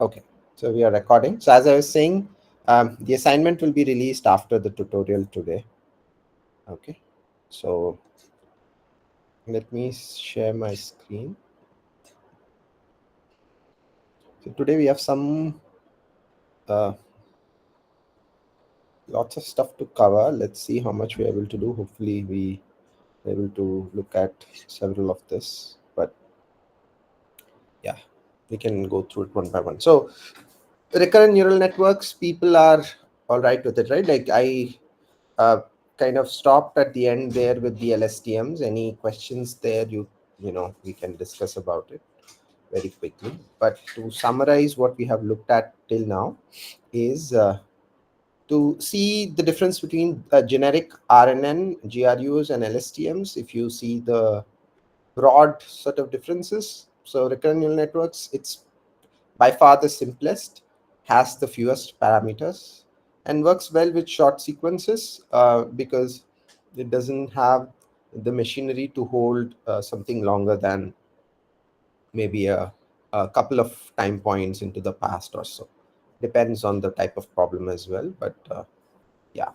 Okay, so we are recording. So as I was saying, the assignment will be released after the tutorial today. Okay, so let me share my screen. So today we have some uh, lots of stuff to cover. Let's see how much we're able to do. Hopefully we are able to look at several of this, but yeah, we can go through it one by one. So recurrent neural networks, people are all right with it, right? Like I uh, kind of stopped at the end there with the LSTMs. Any questions there, you know, we can discuss about it very quickly. But to summarize what we have looked at till now is to see the difference between generic RNN, GRUs and LSTMs. If you see the broad sort of differences, so recurrent neural networks, it's by far the simplest, has the fewest parameters, and works well with short sequences because it doesn't have the machinery to hold something longer than maybe a couple of time points into the past or so. Depends on the type of problem as well, but yeah,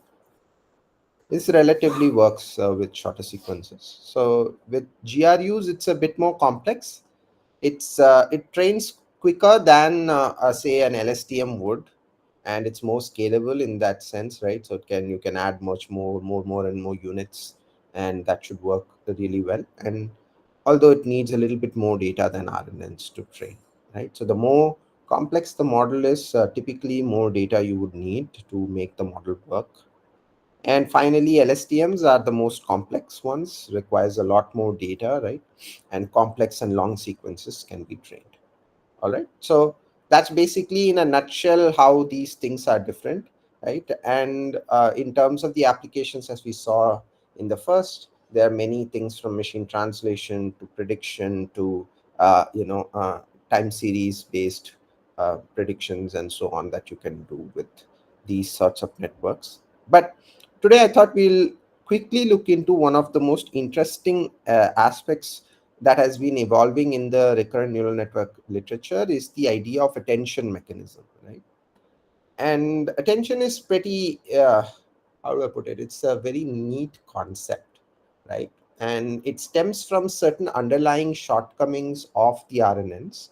this relatively works with shorter sequences. So with GRUs, it's a bit more complex. It trains quicker than say an LSTM would, and it's more scalable in that sense, right? So you can add much more and more units, and that should work really well. And although it needs a little bit more data than RNNs to train, right? So the more complex the model is, typically more data you would need to make the model work. And finally, LSTMs are the most complex ones, requires a lot more data, right? And complex and long sequences can be trained. All right. So that's basically in a nutshell how these things are different, right? And in terms of the applications, as we saw in the first, there are many things from machine translation to prediction to time series based predictions and so on that you can do with these sorts of networks. But today I thought we'll quickly look into one of the most interesting aspects that has been evolving in the recurrent neural network literature is the idea of attention mechanism, right? And attention is pretty, how do I put it? It's a very neat concept, right? And it stems from certain underlying shortcomings of the RNNs.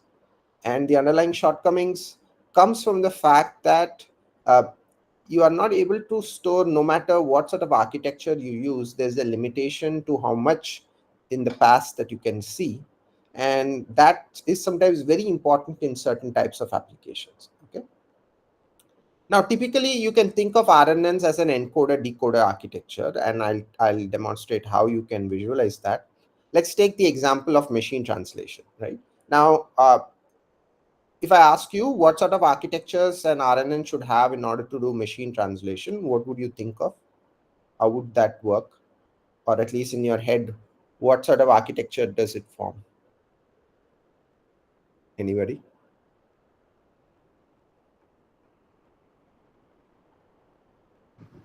And the underlying shortcomings comes from the fact that uh, you are not able to store, no matter what sort of architecture you use, there's a limitation to how much in the past that you can see, and that is sometimes very important in certain types of applications. Okay, now typically you can think of RNNs as an encoder decoder architecture, and I'll demonstrate how you can visualize that. Let's take the example of machine translation. Right now, if I ask you what sort of architectures an RNN should have in order to do machine translation, what would you think of? How would that work? Or at least in your head, what sort of architecture does it form? Anybody?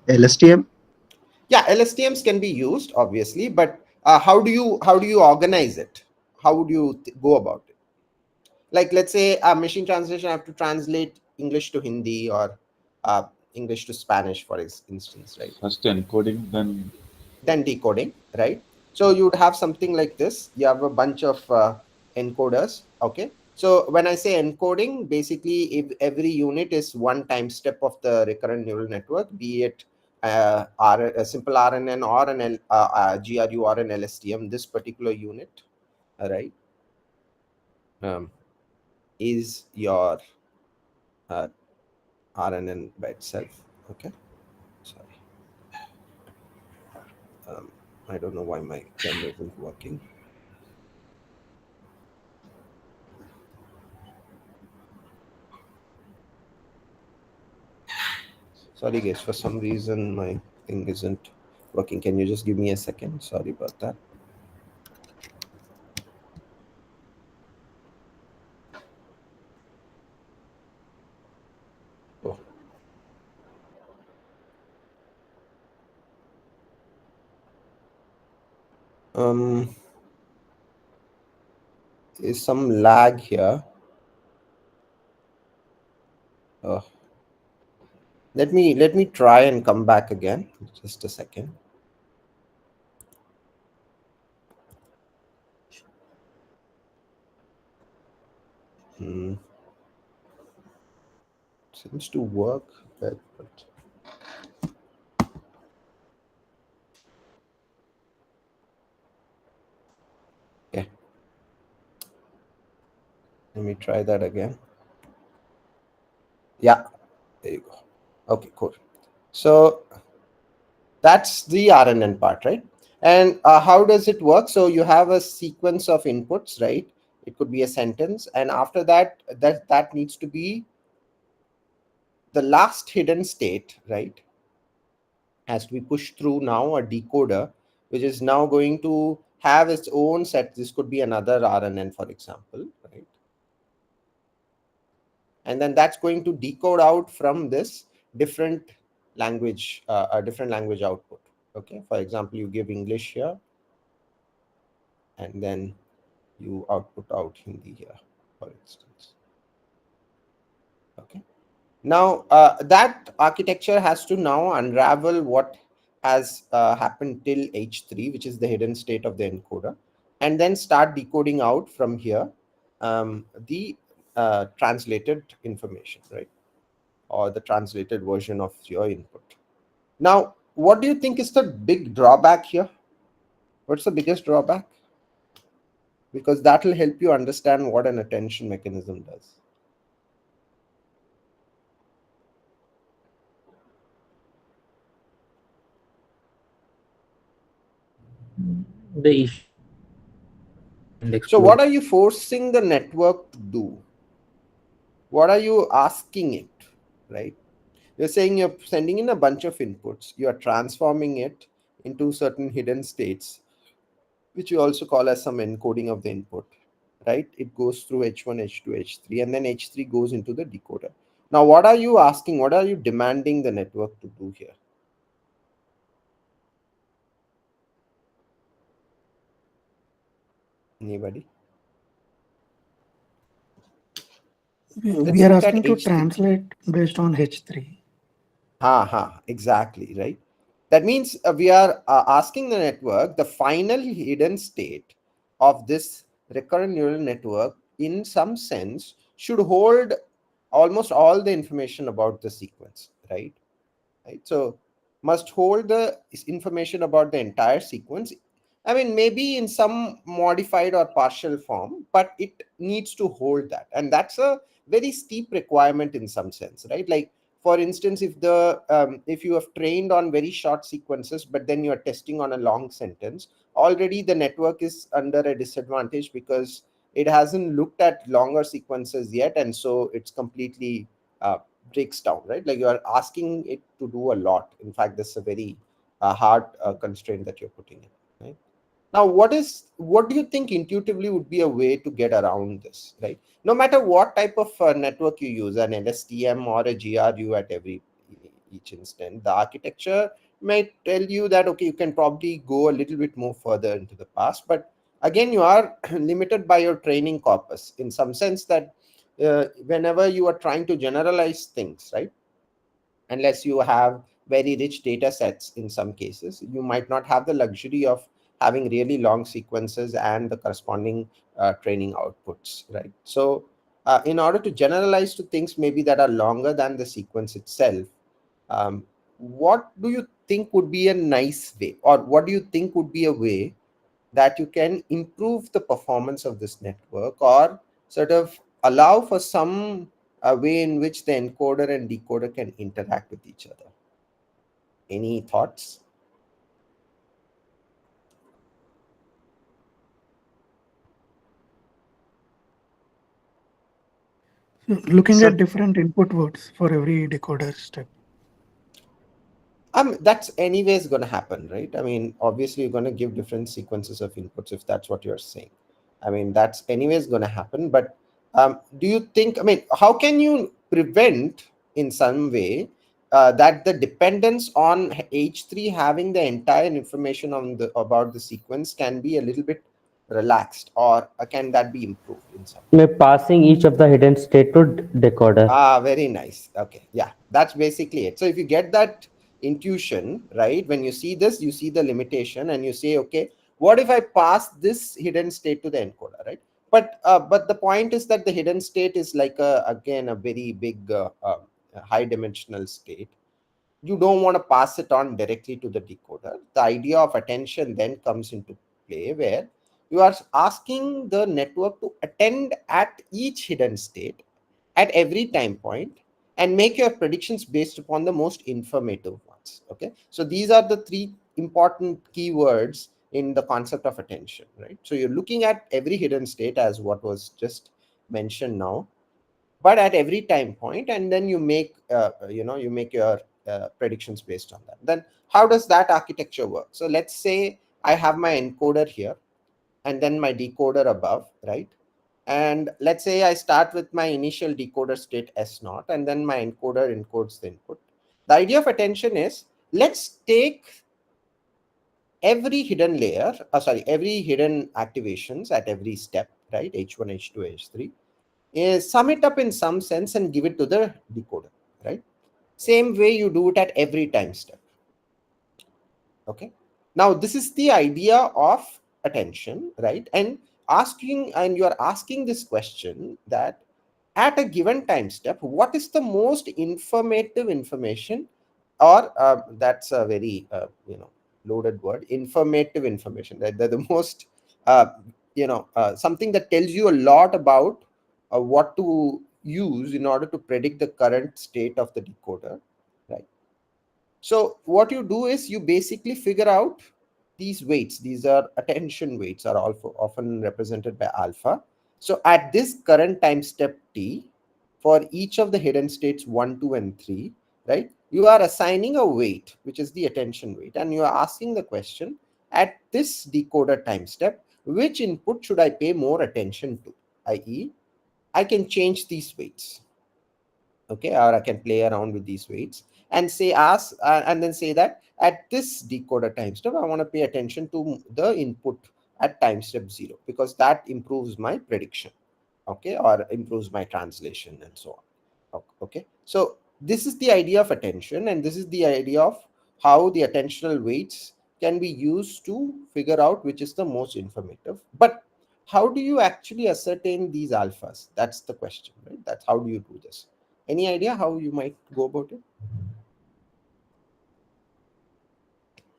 LSTM. Yeah, LSTMs can be used, obviously, but how do you organize it? How would you go about it? Like, let's say a machine translation, I have to translate English to Hindi or uh, English to Spanish, for instance, right? First encoding, then Then decoding, right? So you would have something like this. You have a bunch of encoders. Okay, so when I say encoding, basically if every unit is one time step of the recurrent neural network, be it a simple RNN or an GRU or an LSTM, this particular unit, right, um, is your uh, RNN by itself. Okay, sorry, um, I don't know why my camera isn't working. Sorry, guys, for some reason my thing isn't working. Can you just give me a second? Sorry about that. Oh. Um, there's some lag here. Let me try and come back again. Just a second. Hmm. Seems to work, but yeah. Let me try that again. Yeah, there you go. Okay, cool. So that's the RNN part, right? And how does it work? So you have a sequence of inputs, right? It could be a sentence, and after that, that needs to be the last hidden state, right? Has to be pushed through now a decoder, which is now going to have its own set. This could be another RNN, for example, right? And then that's going to decode out from this different language, a different language output. Okay, for example, you give English here, and then you output out Hindi here, for instance. Okay. Now, that architecture has to now unravel what has happened till H3, which is the hidden state of the encoder, and then start decoding out from here the translated information, right? Or the translated version of your input. Now, what do you think is the big drawback here? What's the biggest drawback? Because that will help you understand what an attention mechanism does. The issue and So, explore. what are you forcing the network to do? What are you asking it, right? You're saying you're sending in a bunch of inputs, you are transforming it into certain hidden states, which you also call as some encoding of the input, right? It goes through H1, H2, H3, and then H3 goes into the decoder. Now, what are you asking? What are you demanding the network to do here? Anybody? We Let's are look at asking to H3. translate based on H3. Exactly, right? That means we are asking the network the final hidden state of this recurrent neural network, in some sense, should hold almost all the information about the sequence, right? So must hold the information about the entire sequence. I mean, maybe in some modified or partial form, but it needs to hold that. And that's a very steep requirement in some sense, right? Like, for instance, if you have trained on very short sequences, but then you're testing on a long sentence, already the network is under a disadvantage because it hasn't looked at longer sequences yet, and so it's completely breaks down, right? Like, you are asking it to do a lot. In fact, this is a very hard constraint that you're putting in, right? Now, what do you think intuitively would be a way to get around this, right? No matter what type of network you use, an LSTM or a GRU at every each instant, the architecture may tell you that, okay, you can probably go a little bit more further into the past, but again, you are limited by your training corpus in some sense, that whenever you are trying to generalize things, right? Unless you have very rich data sets, in some cases you might not have the luxury of having really long sequences and the corresponding training outputs, right? So in order to generalize to things maybe that are longer than the sequence itself, um, what do you think would be a nice way, or what do you think would be a way that you can improve the performance of this network, or sort of allow for some way in which the encoder and decoder can interact with each other? Any thoughts? So looking So at different input words for every decoder step. that's anyways going to happen, right? I mean, obviously you're going to give different sequences of inputs, if that's what you're saying. I mean, that's anyways going to happen. But do you think, I mean, how can you prevent in some way that the dependence on H3 having the entire information on the about the sequence can be a little bit relaxed, or can that be improved in some way? By passing each of the hidden state to decoder. Ah, very nice. Okay, yeah, that's basically it. So if you get that intuition, right, when you see this, you see the limitation, and you say, okay, what if I pass this hidden state to the encoder, right? But the point is that the hidden state is like again a very big high dimensional state. You don't want to pass it on directly to the decoder. The idea of attention then comes into play, where you are asking the network to attend at each hidden state at every time point and make your predictions based upon the most informative ones. Okay, so these are the three important keywords in the concept of attention, right? So you're looking at every hidden state as what was just mentioned now, but at every time point, and then you make you make your predictions based on that. Then how does that architecture work? So let's say I have my encoder here and then my decoder above, right? And let's say I start with my initial decoder state S0, and then my encoder encodes the input. The idea of attention is, let's take every hidden layer, every hidden activations at every step, right? H1, H2, H3, is sum it up in some sense and give it to the decoder, right? Same way you do it at every time step. Okay, now this is the idea of attention, right? And you are asking this question, that at a given time step, what is the most informative information, or that's a very loaded word, informative information, right? They're the most something that tells you a lot about what to use in order to predict the current state of the decoder, right? So what you do is you basically figure out these weights. These are attention weights, are also often represented by alpha. So at this current time step t, for each of the hidden states 1, 2, and 3, right, you are assigning a weight, which is the attention weight, and you are asking the question, at this decoder time step, which input should I pay more attention to? I.e., I can change these weights, okay, or I can play around with these weights and say and then say that at this decoder time step I want to pay attention to the input at time step 0, because that improves my prediction, okay, or improves my translation and so on. Okay, so this is the idea of attention, and this is the idea of how the attentional weights can be used to figure out which is the most informative. But how do you actually ascertain these alphas? That's the question, right? That's how do you do this? Any idea how you might go about it?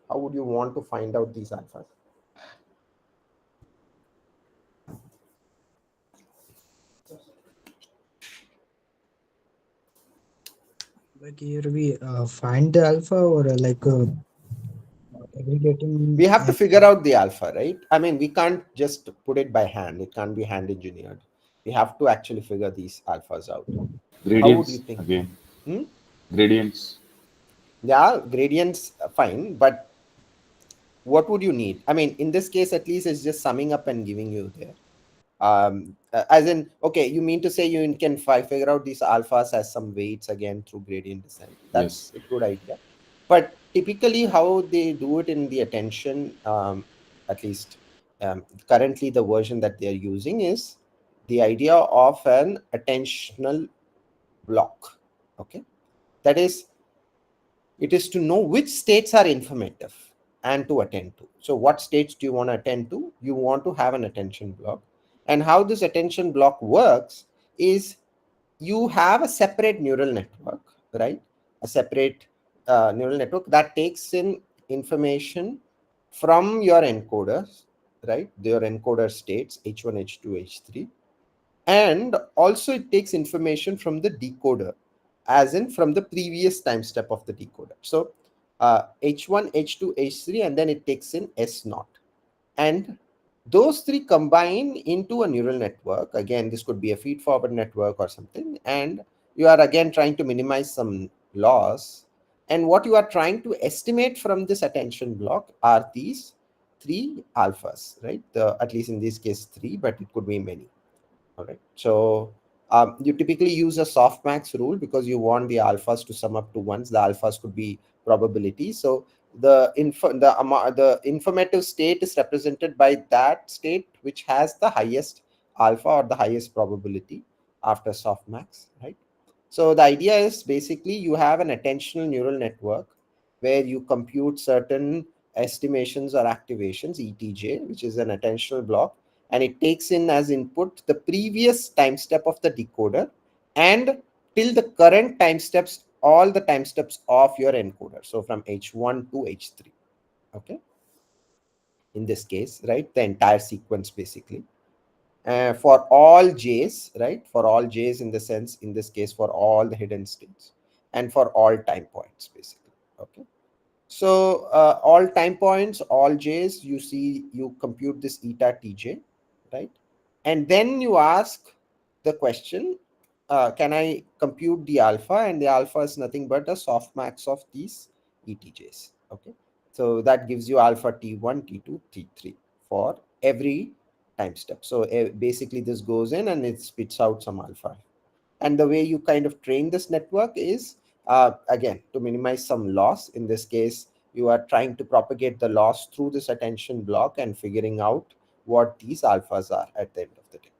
How would you want to find out these alphas? Like here we find the alpha, or are we We getting have to figure out the alpha, right? I mean, we can't just put it by hand. It can't be hand engineered. We have to actually figure these alphas out. How would you Gradients think? again. Hmm? Gradients. Yeah, gradients, fine, but what would you need? I mean, in this case, at least it's just summing up and giving you there. As in, okay, you mean to say you can figure out these alphas as some weights again through gradient descent. Yes. That's a good idea. But typically how they do it in the attention, at least currently the version that they're using, is the idea of an attentional block. Okay, that is, it is to know which states are informative and to attend to. So what states do you want to attend to? You want to have an attention block. And how this attention block works is, you have a separate neural network, right? A separate neural network that takes in information from your encoders, right? Your encoder states H1, H2, H3. And also it takes information from the decoder, as in from the previous time step of the decoder. So H1, H2, H3, and then it takes in S0. And those three combine into a neural network. Again, this could be a feed forward network or something. And you are again trying to minimize some loss. And what you are trying to estimate from this attention block are these three alphas, right? At least in this case, three, but it could be many. All right. So you typically use a softmax rule because you want the alphas to sum up to ones. The alphas could be probability. So the informative state is represented by that state which has the highest alpha or the highest probability after softmax, right? So the idea is basically you have an attentional neural network where you compute certain estimations or activations, ETJ, which is an attentional block, and it takes in as input the previous time step of the decoder and till the current time steps, all the time steps of your encoder. So from H1 to H3, okay? In this case, right, the entire sequence basically. For all J's, right, for all J's in the sense, in this case, for all the hidden states and for all time points basically, okay? So all time points, all J's, you see, you compute this eta Tj, right? And then you ask the question, can I compute the alpha? And the alpha is nothing but a softmax of these ETJs, okay? So that gives you alpha T1, T2, T3 for every time step. So basically this goes in and it spits out some alpha. And the way you kind of train this network is, again, to minimize some loss. In this case, you are trying to propagate the loss through this attention block and figuring out what these alphas are at the end of the day.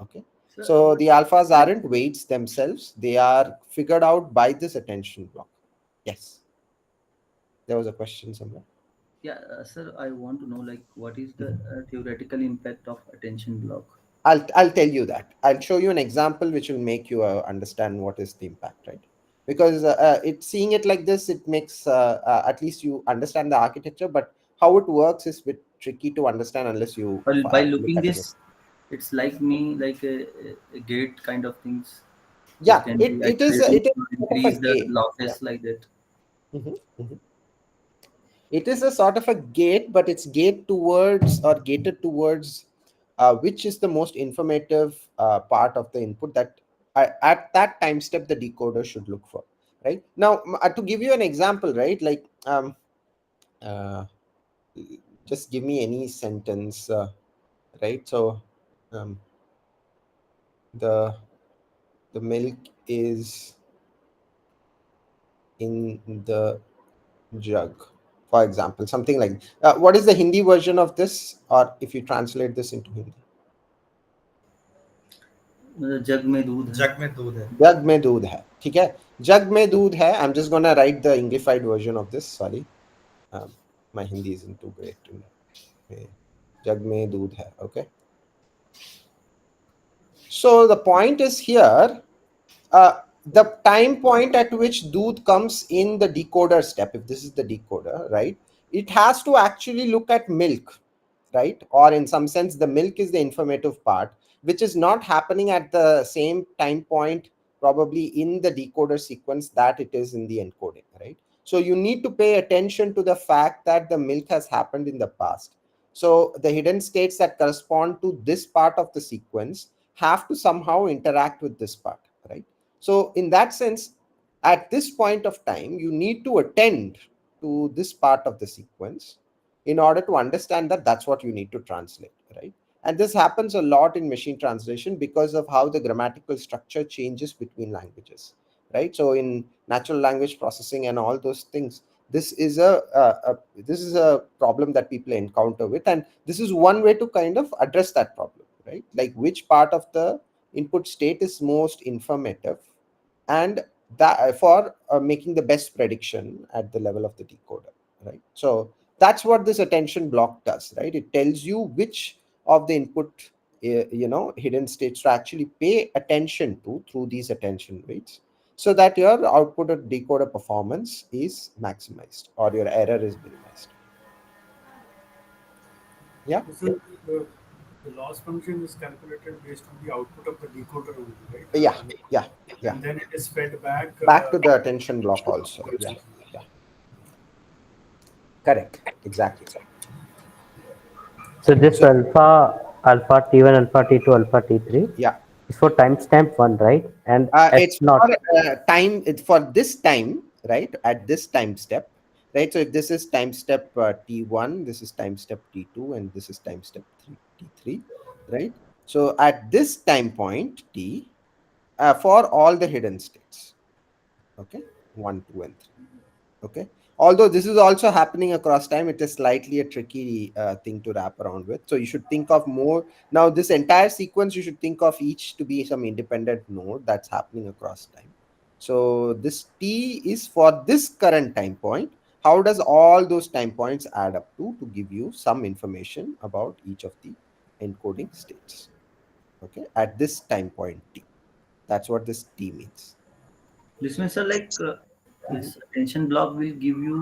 Okay. Sir, So the alphas aren't weights themselves. They are figured out by this attention block. Yes. There was a question somewhere. yeah, sir, I want to know like what is the theoretical impact of attention block? I'll tell you that. I'll show you an example which will make you understand what is the impact, right? Because seeing it like this, it makes at least you understand the architecture, but how it works is a bit tricky to understand unless you Well, by look looking at it. this, it's like me like a gate kind of things, which Yeah, can it, be it is activated it is to sort of a increase the gate. Yeah. losses like that. Mhm, mhm. It is a sort of a gate, but it's gated towards which is the most informative part of the input that at that time step the decoder should look for, right? Now to give you an example, right, like uh, just give me any sentence, right? So um, the the milk is in the jug, for example, something like what is the Hindi version of this, or if you translate this into Hindi? जग में दूध है. जग में दूध है. जग में दूध है, ठीक है. जग में दूध है. I'm just gonna write the Englified version of this. Sorry, my Hindi isn't too great. जग में दूध है. Okay. So the point is here, the time point at which doodh comes in the decoder step, if this is the decoder, right, it has to actually look at milk, right? Or in some sense, the milk is the informative part, which is not happening at the same time point, probably in the decoder sequence that it is in the encoding, right? So you need to pay attention to the fact that the milk has happened in the past. So the hidden states that correspond to this part of the sequence have to somehow interact with this part, right? So in that sense, at this point of time, you need to attend to this part of the sequence in order to understand that that's what you need to translate, right? And this happens a lot in machine translation because of how the grammatical structure changes between languages, right? So in natural language processing and all those things, this is this is a problem that people encounter with, and this is one way to kind of address that problem, right? Like which part of the input state is most informative, and that for making the best prediction at the level of the decoder, right? So that's what this attention block does, right? It tells you which of the input hidden states to actually pay attention to through these attention weights, so that your output or decoder performance is maximized or your error is minimized. Yeah. So the loss function is calculated based on the output of the decoder only, right? Yeah. Yeah. Yeah. And then it is fed back. Back to the attention block also. Yeah. Yeah. Correct. Exactly. So this alpha T1, alpha T2, alpha T3 Yeah. is for timestamp 1, right? And It's S for not. time. It's for this time, right? At this time step, right? So if this is time step T1, this is time step T2, and this is time step T3, right? So at this time point T, for all the hidden states, okay, 1, 2, and 3, okay. Although this is also happening across time, it is slightly a tricky thing to wrap around with. So you should think of more. Now, this entire sequence, you should think of each to be some independent node that's happening across time. So this T is for this current time point. How does all those time points add up to give you some information about each of the encoding states? Okay, at this time point T. That's what this T means. This means, sir, like Mhm. this attention block will give you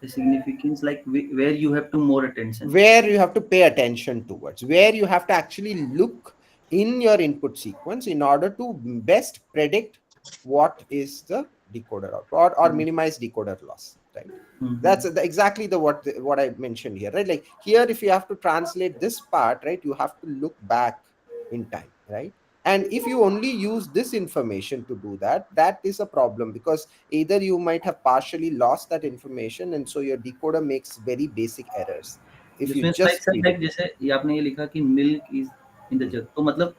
a significance, like where you have to more attention. Where you have to pay attention towards, where you have to actually look in your input sequence in order to best predict what is the decoder output, or minimize decoder loss, right? Mm-hmm. That's exactly what I mentioned here, right? Like here, if you have to translate this part, right, you have to look back in time, right? And if you only use this information to do that, that is a problem, because either you might have partially lost that information, and so your decoder makes very basic errors if This you means like just sir feed like it. जैसे ये आपने ये लिखा कि milk is in the जग, तो मतलब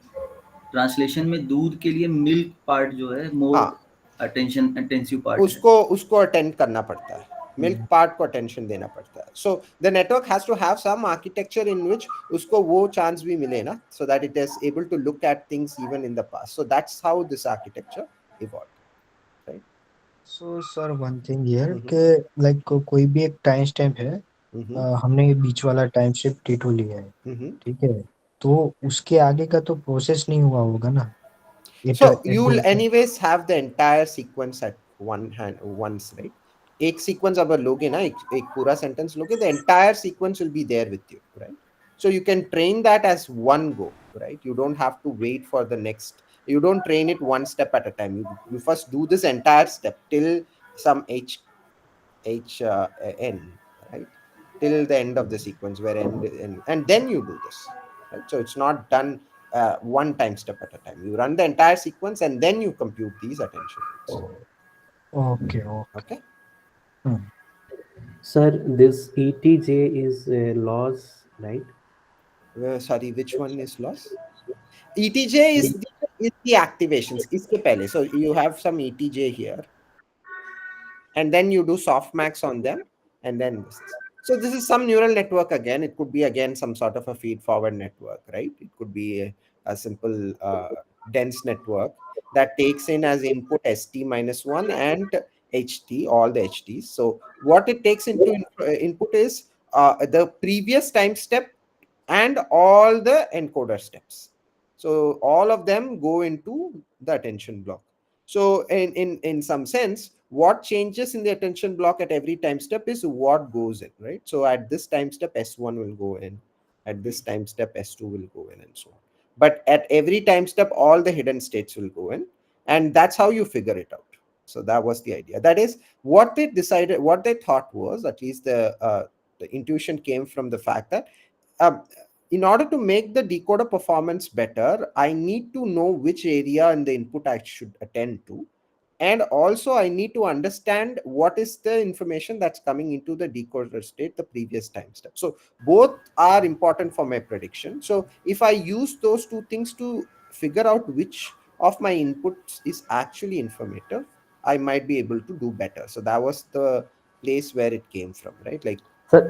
translation में दूध के लिए मिल्क पार्ट जो है मोर हाँ, अटेंशन इंटेंसिव पार्ट है. उसको अटेंड करना पड़ता है, मिल्क पार्ट को अटेंशन देना पड़ता है. So the network has to have some architecture in which उसको वो चांस भी मिले ना, so that it is able to look at things even in the past. So that's how this architecture evolve, right? So sir one thing here hmm. के like कोई भी एक time stamp है, हम्म. हमने ये बीच वाला टाइम स्टैम्प T2 लिया है, हम्म. ठीक है, तो उसके आगे का तो प्रोसेस नहीं हुआ होगा ना, it So at you will the anyways have the entire sequence at one hand once, right? एक sequence अगर लोगे ना, एक पूरा sentence लोगे, the entire sequence will be there with you, right? So you can train that as one go, right? You don't have to wait for the next. You don't train it one step at a time. You first do this entire step till some n, right? Till the end of the sequence where end, and then you do this, right? So it's not done one time step at a time. You run the entire sequence and then you compute these attention rates. Okay okay. Okay. Sir, this ETJ is laws, right? Sorry, which one is loss? ETJ is the activations. इसके पहले. So you have some ETJ here, and then you do softmax on them, and then this. So this is some neural network again. It could be again some sort of a feed forward network, right? It could be a simple dense network that takes in as input ST minus 1 and HT, all the HTs. So what it takes into input is the previous time step and all the encoder steps. So all of them go into the attention block. So in some sense, what changes in the attention block at every time step is what goes in, right? So at this time step, S1 will go in. At this time step, S2 will go in, and so on. But at every time step, all the hidden states will go in. And that's how you figure it out. So that was the idea. That is what they decided, what they thought was, at least the intuition came from the fact that um, in order to make the decoder performance better, I need to know which area in the input I should attend to. And also, I need to understand what is the information that's coming into the decoder state the previous time step. So both are important for my prediction. So if I use those two things to figure out which of my inputs is actually informative, I might be able to do better. So that was the place where it came from, right? Like, So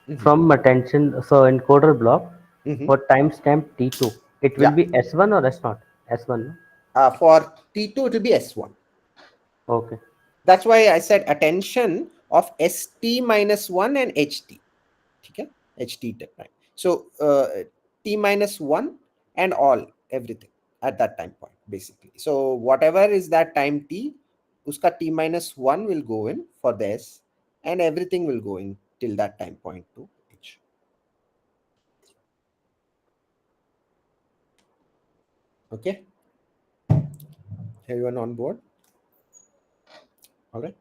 mhm, from attention, so encoder block mhm, for timestamp T2, it will yeah. be S1 or S0? S1, no? For T2, it will be S1. Okay. That's why I said attention of ST minus 1 and HT. Okay? HT time. So T minus 1 and all, everything at that time point, basically. So whatever is that time T, uska T minus 1 will go in for the S, and everything will go in till that time point to H. Okay? Everyone on board? All right.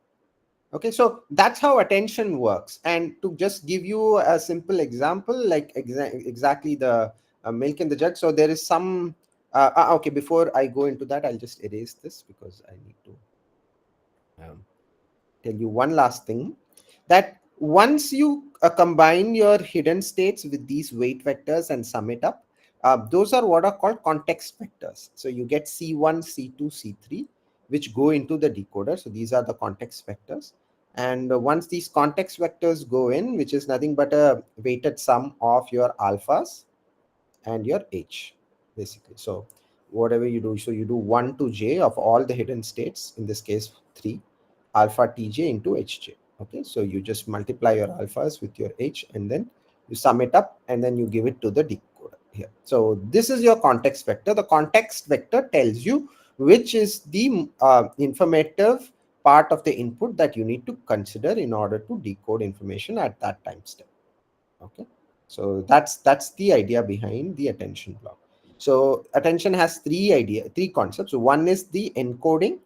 Okay, so that's how attention works. And to just give you a simple example, like exactly the milk in the jug. So there is some, okay, before I go into that, I'll just erase this because I need to tell you one last thing, that once you combine your hidden states with these weight vectors and sum it up, those are what are called context vectors. So you get C1, C2, C3, which go into the decoder. So these are the context vectors. And once these context vectors go in, which is nothing but a weighted sum of your alphas and your h, basically. So whatever you do, so you do 1 to j of all the hidden states, in this case 3, alpha tj into hj. Okay, so you just multiply your alphas with your h, and then you sum it up, and then you give it to the decoder here. So this is your context vector. The context vector tells you which is the informative part of the input that you need to consider in order to decode information at that time step. Okay, so that's the idea behind the attention block. So attention has three concepts. So one is the encoding,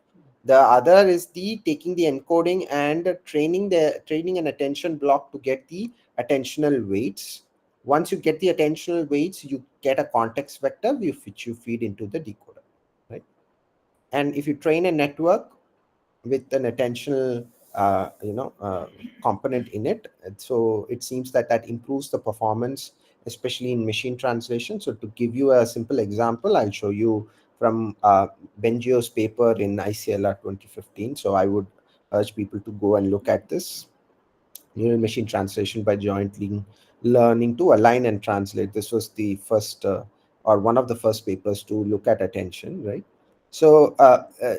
the other is the taking the encoding and training an attention block to get the attentional weights. Once you get the attentional weights, you get a context vector which you feed into the decoder, right? And if you train a network with an attentional component in it, so it seems that that improves the performance, especially in machine translation. So to give you a simple example, I'll show you from Bengio's paper in ICLR 2015. So I would urge people to go and look at this neural machine translation by jointly learning to align and translate. This was the first or one of the first papers to look at attention, right? So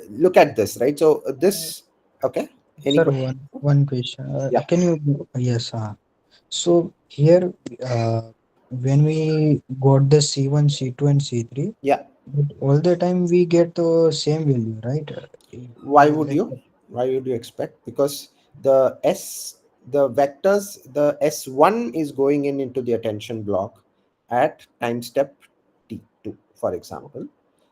look at this, right? So this, okay, any Sir, question? one question. Yeah, Can you? Yes. So here, when we got the C1, C2, and C3, yeah. but all the time we get the same value, right? Why would Like, you? Why would you expect? Because the the vectors, the S1 is going into the attention block at time step T2, for example.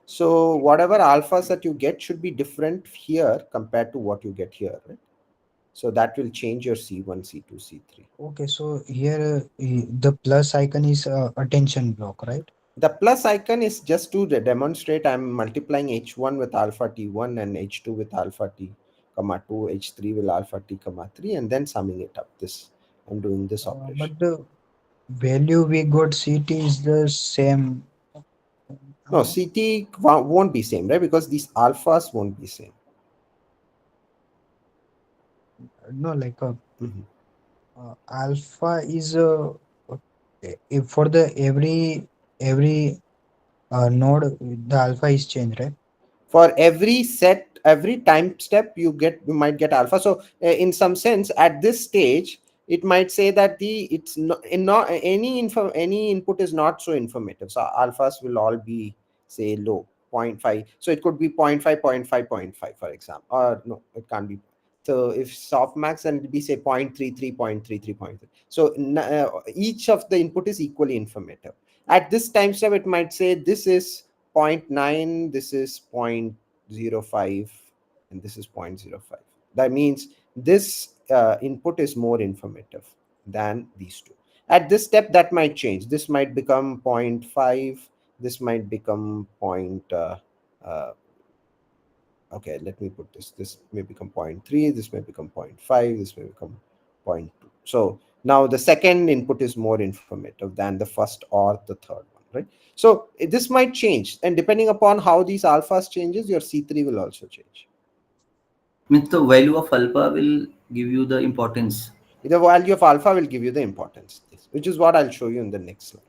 So whatever alphas that you get should be different here compared to what you get here, right? So that will change your C1, C2, C3. okay, so here the plus icon is attention block, right? The plus icon is just to demonstrate I'm multiplying h1 with alpha t1 and h2 with alpha t comma 2, h3 with alpha t comma 3, and then summing it up. This I'm doing this operation. But the value we got CT is the same. No, Uh, ct won't be same, right? Because these alphas won't be same. no, like Mhm. alpha is if for the every node the alpha is changed, right? For every set, every time step, you might get alpha. So in some sense, at this stage, it might say that the it's not in not any input is not so informative, so alphas will all be, say, low, zero point 0.5. So it could be 0 0.5, 0 0.5, 0 0.5, for example, or no, it can't be. So if softmax, then it'll be, say, 0.33, 0.33, 0.3. So each of the input is equally informative. At this time step, it might say this is 0.9, this is 0.05, and this is 0.05. That means this input is more informative than these two. At this step, that might change. This might become zero point 0.5, this might become uh, okay, let me put this may become 0.3, this may become 0.5, this may become 0.2. So now the second input is more informative than the first or the third one, right? So this might change, and depending upon how these alphas changes, your C3 will also change. Means the value of alpha will give you the importance. The value of alpha will give you the importance, yes, which is what I'll show you in the next slide.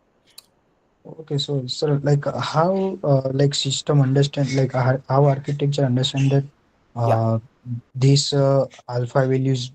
Okay, so sir, like how like system understand, like how architecture understand that Yeah, uh, this alpha values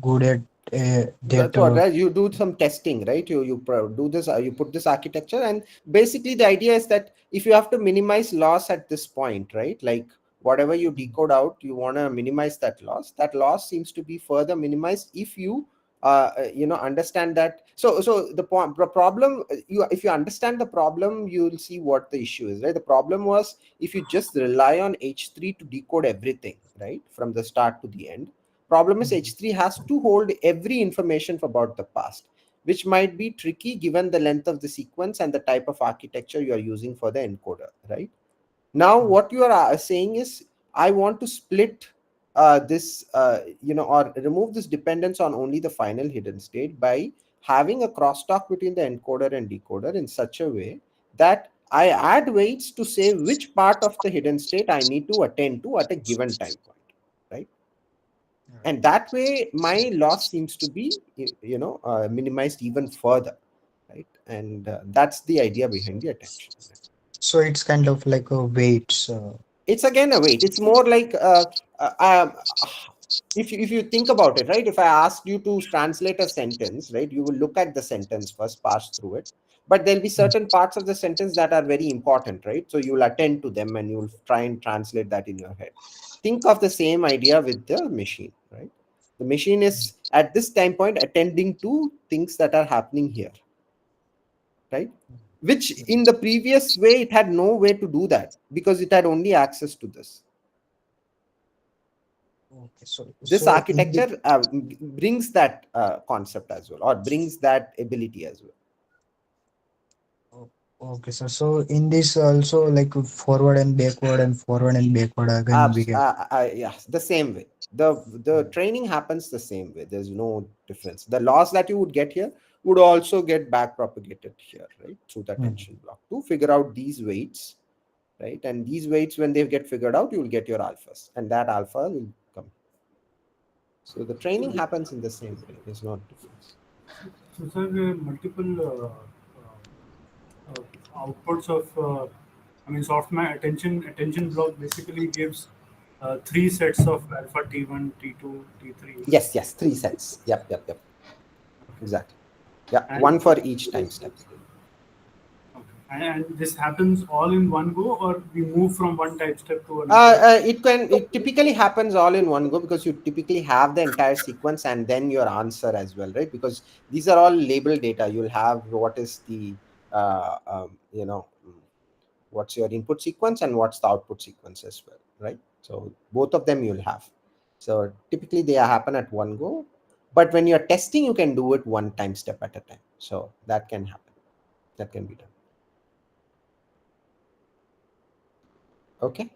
good at that that's what, right? You do some testing, right? Do this, you put this architecture, and basically the idea is that if you have to minimize loss at this point, right, like whatever you decode out, you want to minimize that loss. That loss seems to be further minimized if you understand that. So the problem, you if you understand the problem, you will see what the issue is, right? The problem was, if you just rely on h3 to decode everything, right, from the start to the end. Problem is, h3 has to hold every information about the past, which might be tricky given the length of the sequence and the type of architecture you are using for the encoder, right? Now what you are saying is, I want to split this or remove this dependence on only the final hidden state by having a crosstalk between the encoder and decoder in such a way that I add weights to say which part of the hidden state I need to attend to at a given time point, right? And that way my loss seems to be minimized even further, right? And that's the idea behind the attention. So it's kind of like a weights. It's again a weight. It's more like uh, um, if you think about it, right? If I asked you to translate a sentence, right, you will look at the sentence first, pass through it, but there'll be certain parts of the sentence that are very important, right? So you will attend to them and you will try and translate that in your head. Think of the same idea with the machine, right? The machine is at this time point attending to things that are happening here, right? Which in the previous way it had no way to do that because it had only access to this. Okay, so This in the architecture brings that concept as well, or brings that ability as well. okay, sir. So in this also like forward and backward again we get. Yeah, the same way. The training happens the same way. There's no difference. The loss that you would get here would also get back propagated here, right, through the Hmm. attention block to figure out these weights, right? And these weights, when they get figured out, you will get your alphas, and that alpha will come. So the training happens in the same way. There's no difference. So, sir, multiple outputs of, I mean, software attention block basically gives three sets of alpha T1, T2, T3, Yes, 3 sets. Yep. Exactly. Yeah, and one for each time step. okay. And this happens all in one go, or we move from one type step to another? It typically happens all in one go because you typically have the entire sequence and then your answer as well, right? Because these are all labeled data. You'll have what is the what's your input sequence and what's the output sequence as well, right? So both of them you'll have. So typically they happen at one go, but when you're testing, you can do it one time step at a time. So that can happen. That can be done. Okay.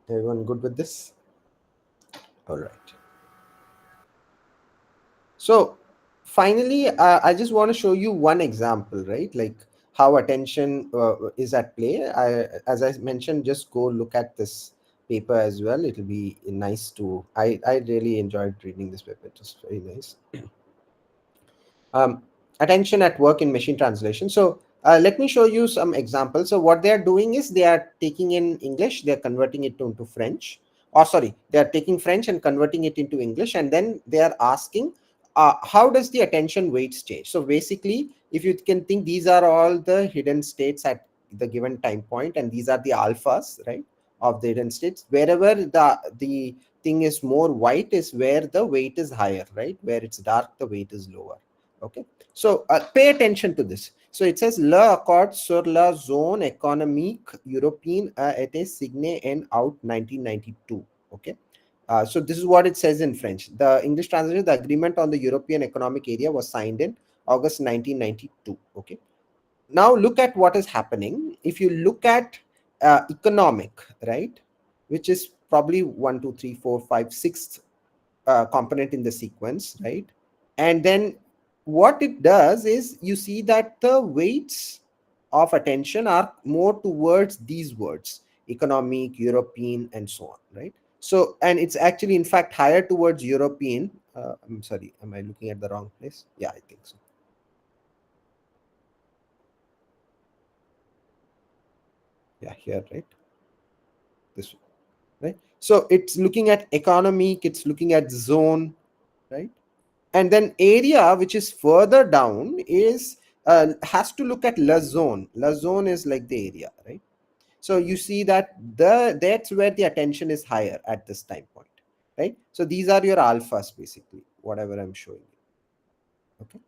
Everyone good with this? All right. So finally, I just want to show you one example, right? Like how attention is at play. As I mentioned, just go look at this paper as well. It'll be nice to. I really enjoyed reading this paper. It was very nice. um, Attention at work in machine translation. So let me show you some examples. So what they are doing is they are taking in English, they are converting it into French, or sorry, they are taking French and converting it into English, and then they are asking how does the attention weights change. So basically, if you can think, these are all the hidden states at the given time point, and these are the alphas, right, of the hidden states. Wherever the thing is more white is where the weight is higher, right? Where it's dark, the weight is lower. Okay, so pay attention to this. So it says le accord sur la zone économique européenne a été signé en août 1992. Okay, so this is what it says in French. The English translation: the agreement on the European Economic Area was signed in August 1992. Okay, now look at what is happening. If you look at economic, right, which is probably 1, 2, 3, 4, 5, 6 component in the sequence, right? And then what it does is you see that the weights of attention are more towards these words: economic, European, and so on, right? So, and it's actually in fact higher towards European. I'm sorry, am I looking at the wrong place? Yeah, I think so. Yeah, here, right? This one, right? So it's looking at economic, it's looking at zone, right? And then area, which is further down, is has to look at la zone. La zone is like the area, right? So you see that that's where the attention is higher at this time point, right? So these are your alphas, basically, whatever I'm showing you. Okay,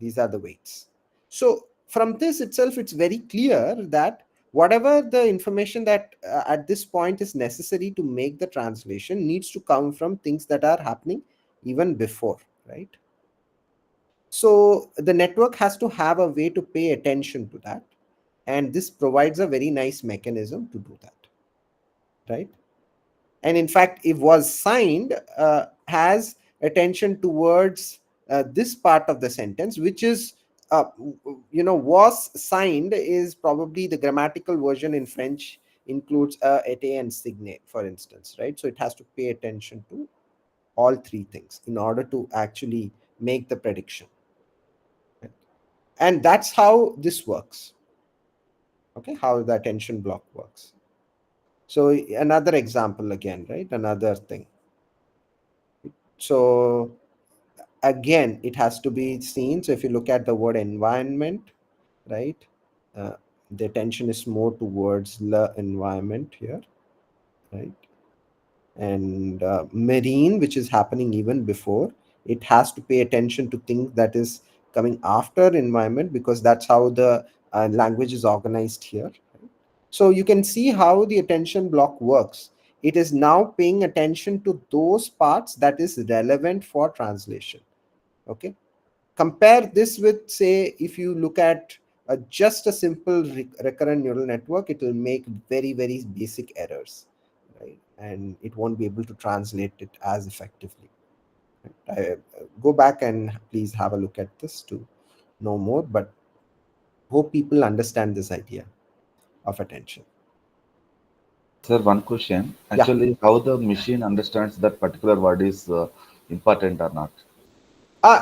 these are the weights. So from this itself, it's very clear that whatever the information that at this point is necessary to make the translation needs to come from things that are happening even before, right? So the network has to have a way to pay attention to that, and this provides a very nice mechanism to do that, right? And in fact, if was signed has attention towards this part of the sentence, which is was signed is probably the grammatical version in French includes été and signé, for instance, right? So it has to pay attention to all three things in order to actually make the prediction. Right? And that's how this works. Okay, how the attention block works. So another example again, right? Another thing. So again, it has to be seen. So if you look at the word environment, right, uh, the attention is more towards the environment here, right? And marine, which is happening even before, it has to pay attention to things that is coming after environment, because that's how the language is organized here. So you can see how the attention block works. It is now paying attention to those parts that is relevant for translation. Okay, compare this with, say, if you look at just a simple recurrent neural network, it will make very, very basic errors, right? And it won't be able to translate it as effectively. Go back and please have a look at this to know more, but hope people understand this idea of attention. Sir, one question. Yeah. Actually, how the machine understands that particular word is important or not?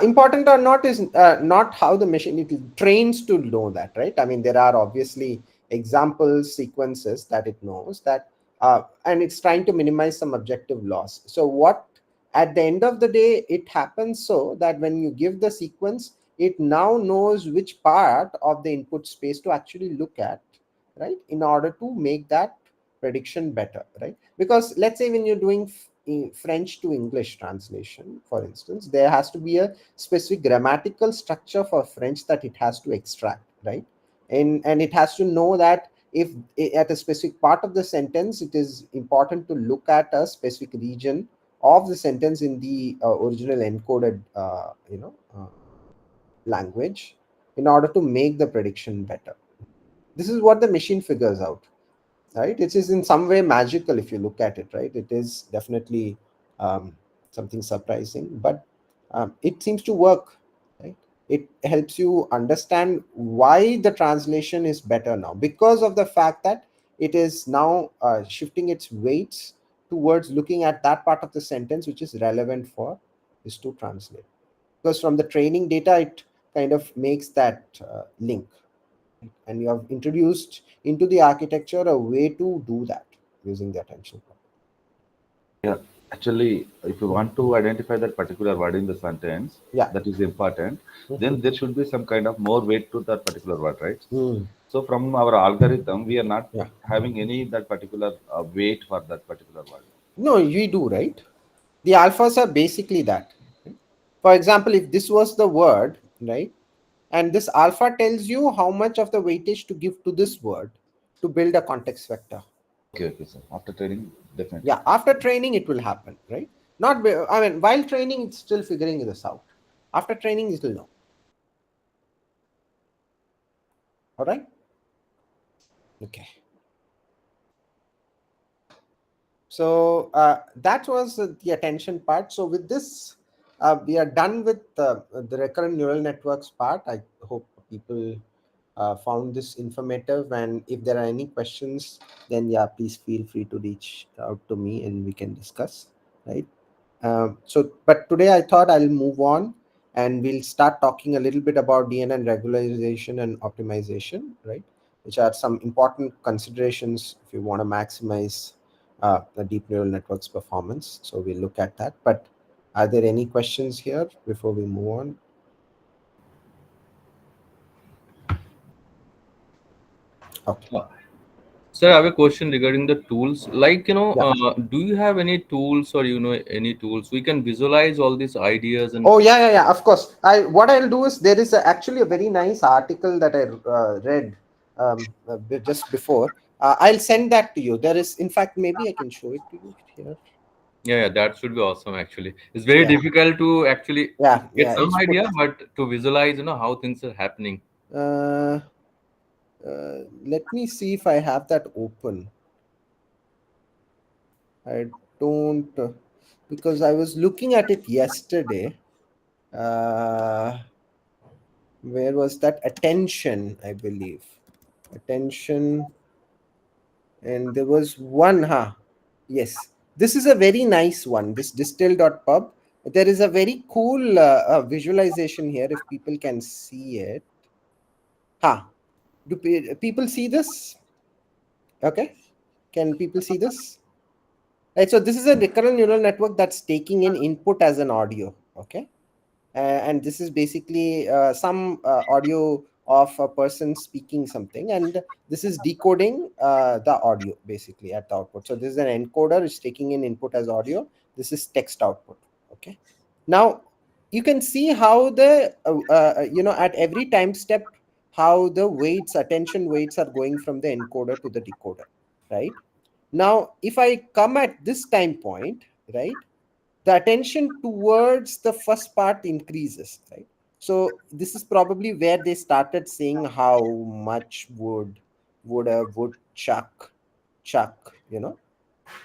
Important or not is not how the machine it trains to know that, right? I mean, there are obviously examples, sequences that it knows that, and it's trying to minimize some objective loss. So what, at the end of the day, it happens so that when you give the sequence, it now knows which part of the input space to actually look at, right, in order to make that prediction better, right? Because let's say when you're doing French to English translation, for instance, there has to be a specific grammatical structure for French that it has to extract, right? And it has to know that if at a specific part of the sentence, it is important to look at a specific region of the sentence in the original encoded, language, in order to make the prediction better. This is what the machine figures out, right? It is in some way magical if you look at it, right? It is definitely something surprising, but it seems to work, right? It helps you understand why the translation is better now, because of the fact that it is now shifting its weights towards looking at that part of the sentence which is relevant for this to translate, because from the training data it kind of makes that link, and you have introduced into the architecture a way to do that using the attention block. Yeah, actually, if you want to identify that particular word in the sentence, Yeah. that is important, then there should be some kind of more weight to that particular word, right? Mm. So from our algorithm, we are not Yeah. having any that particular weight for that particular word. No, we do, right? The alphas are basically that. For example, if this was the word, right, and this alpha tells you how much of the weightage to give to this word to build a context vector. Okay, okay, sir. After training, definitely. Yeah, after training it will happen, right? Not, I mean, while training it's still figuring this out. After training it will know. All right. Okay. So that was the attention part. So with this, we are done with the recurrent neural networks part. I hope people found this informative, and if there are any questions, then yeah, please feel free to reach out to me and we can discuss, right? But today I thought I'll move on and we'll start talking a little bit about DNN regularization and optimization, right? Which are some important considerations if you want to maximize the deep neural network's performance. So we'll look at that. But are there any questions here before we move on? Okay. Sir, I have a question regarding the tools. Like, Yeah. do you have any tools or, any tools we can visualize all these ideas and Oh yeah. Of course. What I'll do is there is actually a very nice article that I read just before. I'll send that to you. There is, in fact, maybe I can show it to you here. yeah, that should be awesome actually. It's very Yeah. difficult to actually get some It's put. idea, but to visualize, how things are happening. Uh, Let me see if I have that open. I don't, because I was looking at it yesterday. Where was that? Attention, I believe. Attention. And there was one, yes, this is a very nice one, this distill.pub. There is a very cool visualization here, if people can see it. Do people see this? Okay, can people see this? Right, so this is a recurrent neural network that's taking in input as an audio. Okay, and this is basically some audio of a person speaking something, and this is decoding the audio basically at the output. So this is an encoder, is taking in input as audio. This is text output. Okay, now you can see how the at every time step, how the weights, attention weights, are going from the encoder to the decoder. Right, now if I come at this time point, right, the attention towards the first part increases, right? So this is probably where they started saying how much would a woodchuck chuck,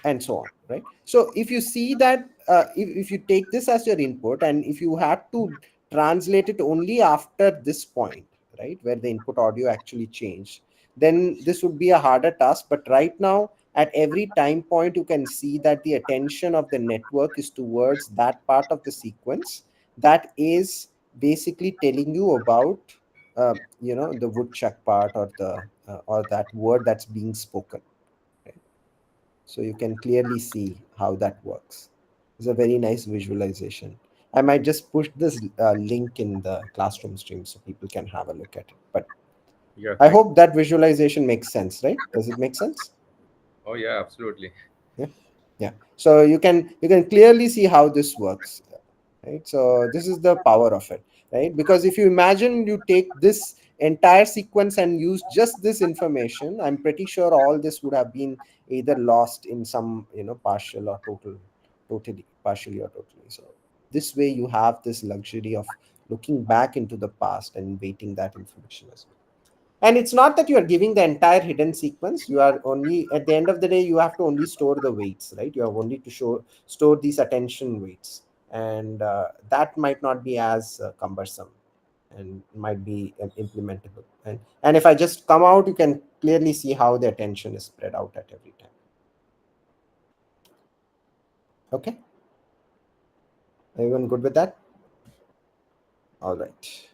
and so on, right? So if you see that, if you take this as your input, and if you had to translate it only after this point, right, where the input audio actually changed, then this would be a harder task. But right now, at every time point, you can see that the attention of the network is towards that part of the sequence that is basically telling you about the woodchuck part, or the or that word that's being spoken, right? So you can clearly see how that works. It's a very nice visualization. I might just push this link in the classroom stream so people can have a look at it. But Yeah, I thank hope that visualization makes sense, right? Does it make sense? Oh yeah, absolutely. Yeah. Yeah. So you can clearly see how this works, right? So this is the power of it, right? Because if you imagine you take this entire sequence and use just this information, I'm pretty sure all this would have been either lost in some, partial or totally, partially or totally. So this way you have this luxury of looking back into the past and weighting that information as well. And it's not that you are giving the entire hidden sequence. You are only, at the end of the day, you have to only store the weights, right? You have only to store these attention weights, and that might not be as cumbersome, and might be implementable. And if I just come out, you can clearly see how the attention is spread out at every time. Okay, everyone good with that? All right.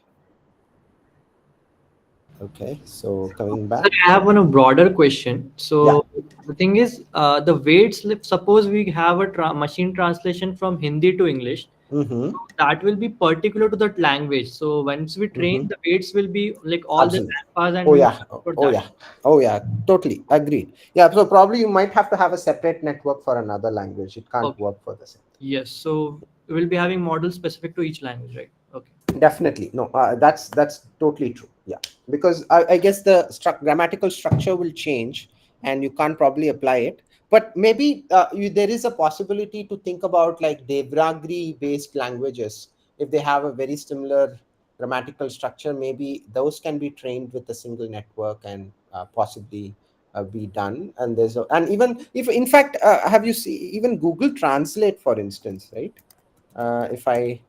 Okay, so coming Sir, back. I have one a broader question. Yeah. So the thing is, the weights. Suppose we have a machine translation from Hindi to English, Mm-hmm. that will be particular to that language. So once we train, Mm-hmm. the weights will be like all the Absolutely. alphas, and Oh we will yeah. Oh put oh, that. yeah. Oh yeah. Totally agreed. Yeah. So probably you might have to have a separate network for another language. It can't Okay. work for the same. Yes. So we will be having models specific to each language, right? Okay. Definitely. No, that's totally true. Yeah. Because I guess the grammatical structure will change, and you can't probably apply it. But maybe there is a possibility to think about like Devragri based languages. If they have a very similar grammatical structure, maybe those can be trained with a single network, and possibly be done. And and even if, in fact, have you seen even Google Translate, for instance, right? If I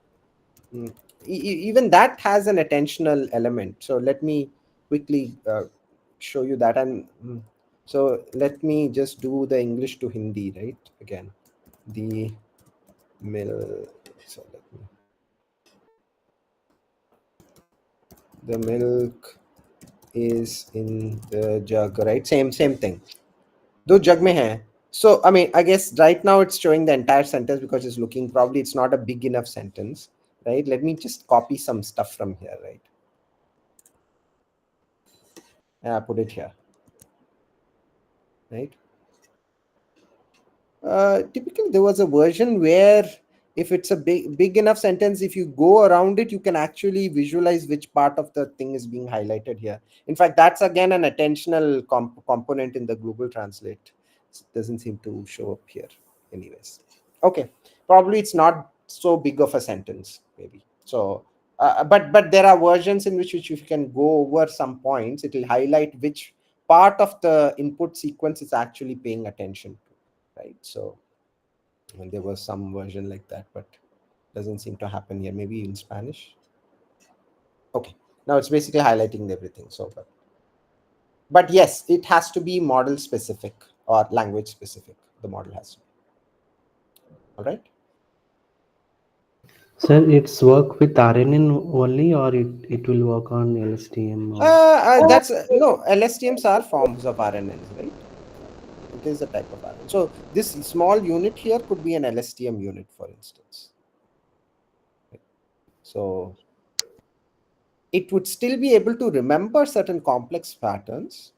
Mm, even that has an attentional element. So let me quickly show you that. And so let me just do the English to Hindi, right? Again, the milk. So let me. The milk is in the jug, right? Same thing. Do jug mein hai. So I mean, I guess right now it's showing the entire sentence because it's looking, probably it's not a big enough sentence, right? Let me just copy some stuff from here, right? Put it here, right? Typically there was a version where if it's a big enough sentence, if you go around it, you can actually visualize which part of the thing is being highlighted here. In fact, that's again an attentional component in the Google Translate. It doesn't seem to show up here anyways. Okay, probably it's not so big of a sentence, maybe. So but there are versions in which if you can go over some points, it will highlight which part of the input sequence is actually paying attention to, right? So, and there was some version like that, but doesn't seem to happen here. Maybe in Spanish. Okay, now it's basically highlighting everything. So but yes, it has to be model specific or language specific. The model has to be. All right. Sir, it's work with RNN only, or it will work on LSTM or That's no, LSTMs are forms of RNNs, right? It is a type of RNN. So this small unit here could be an LSTM unit, for instance. So it would still be able to remember certain complex patterns,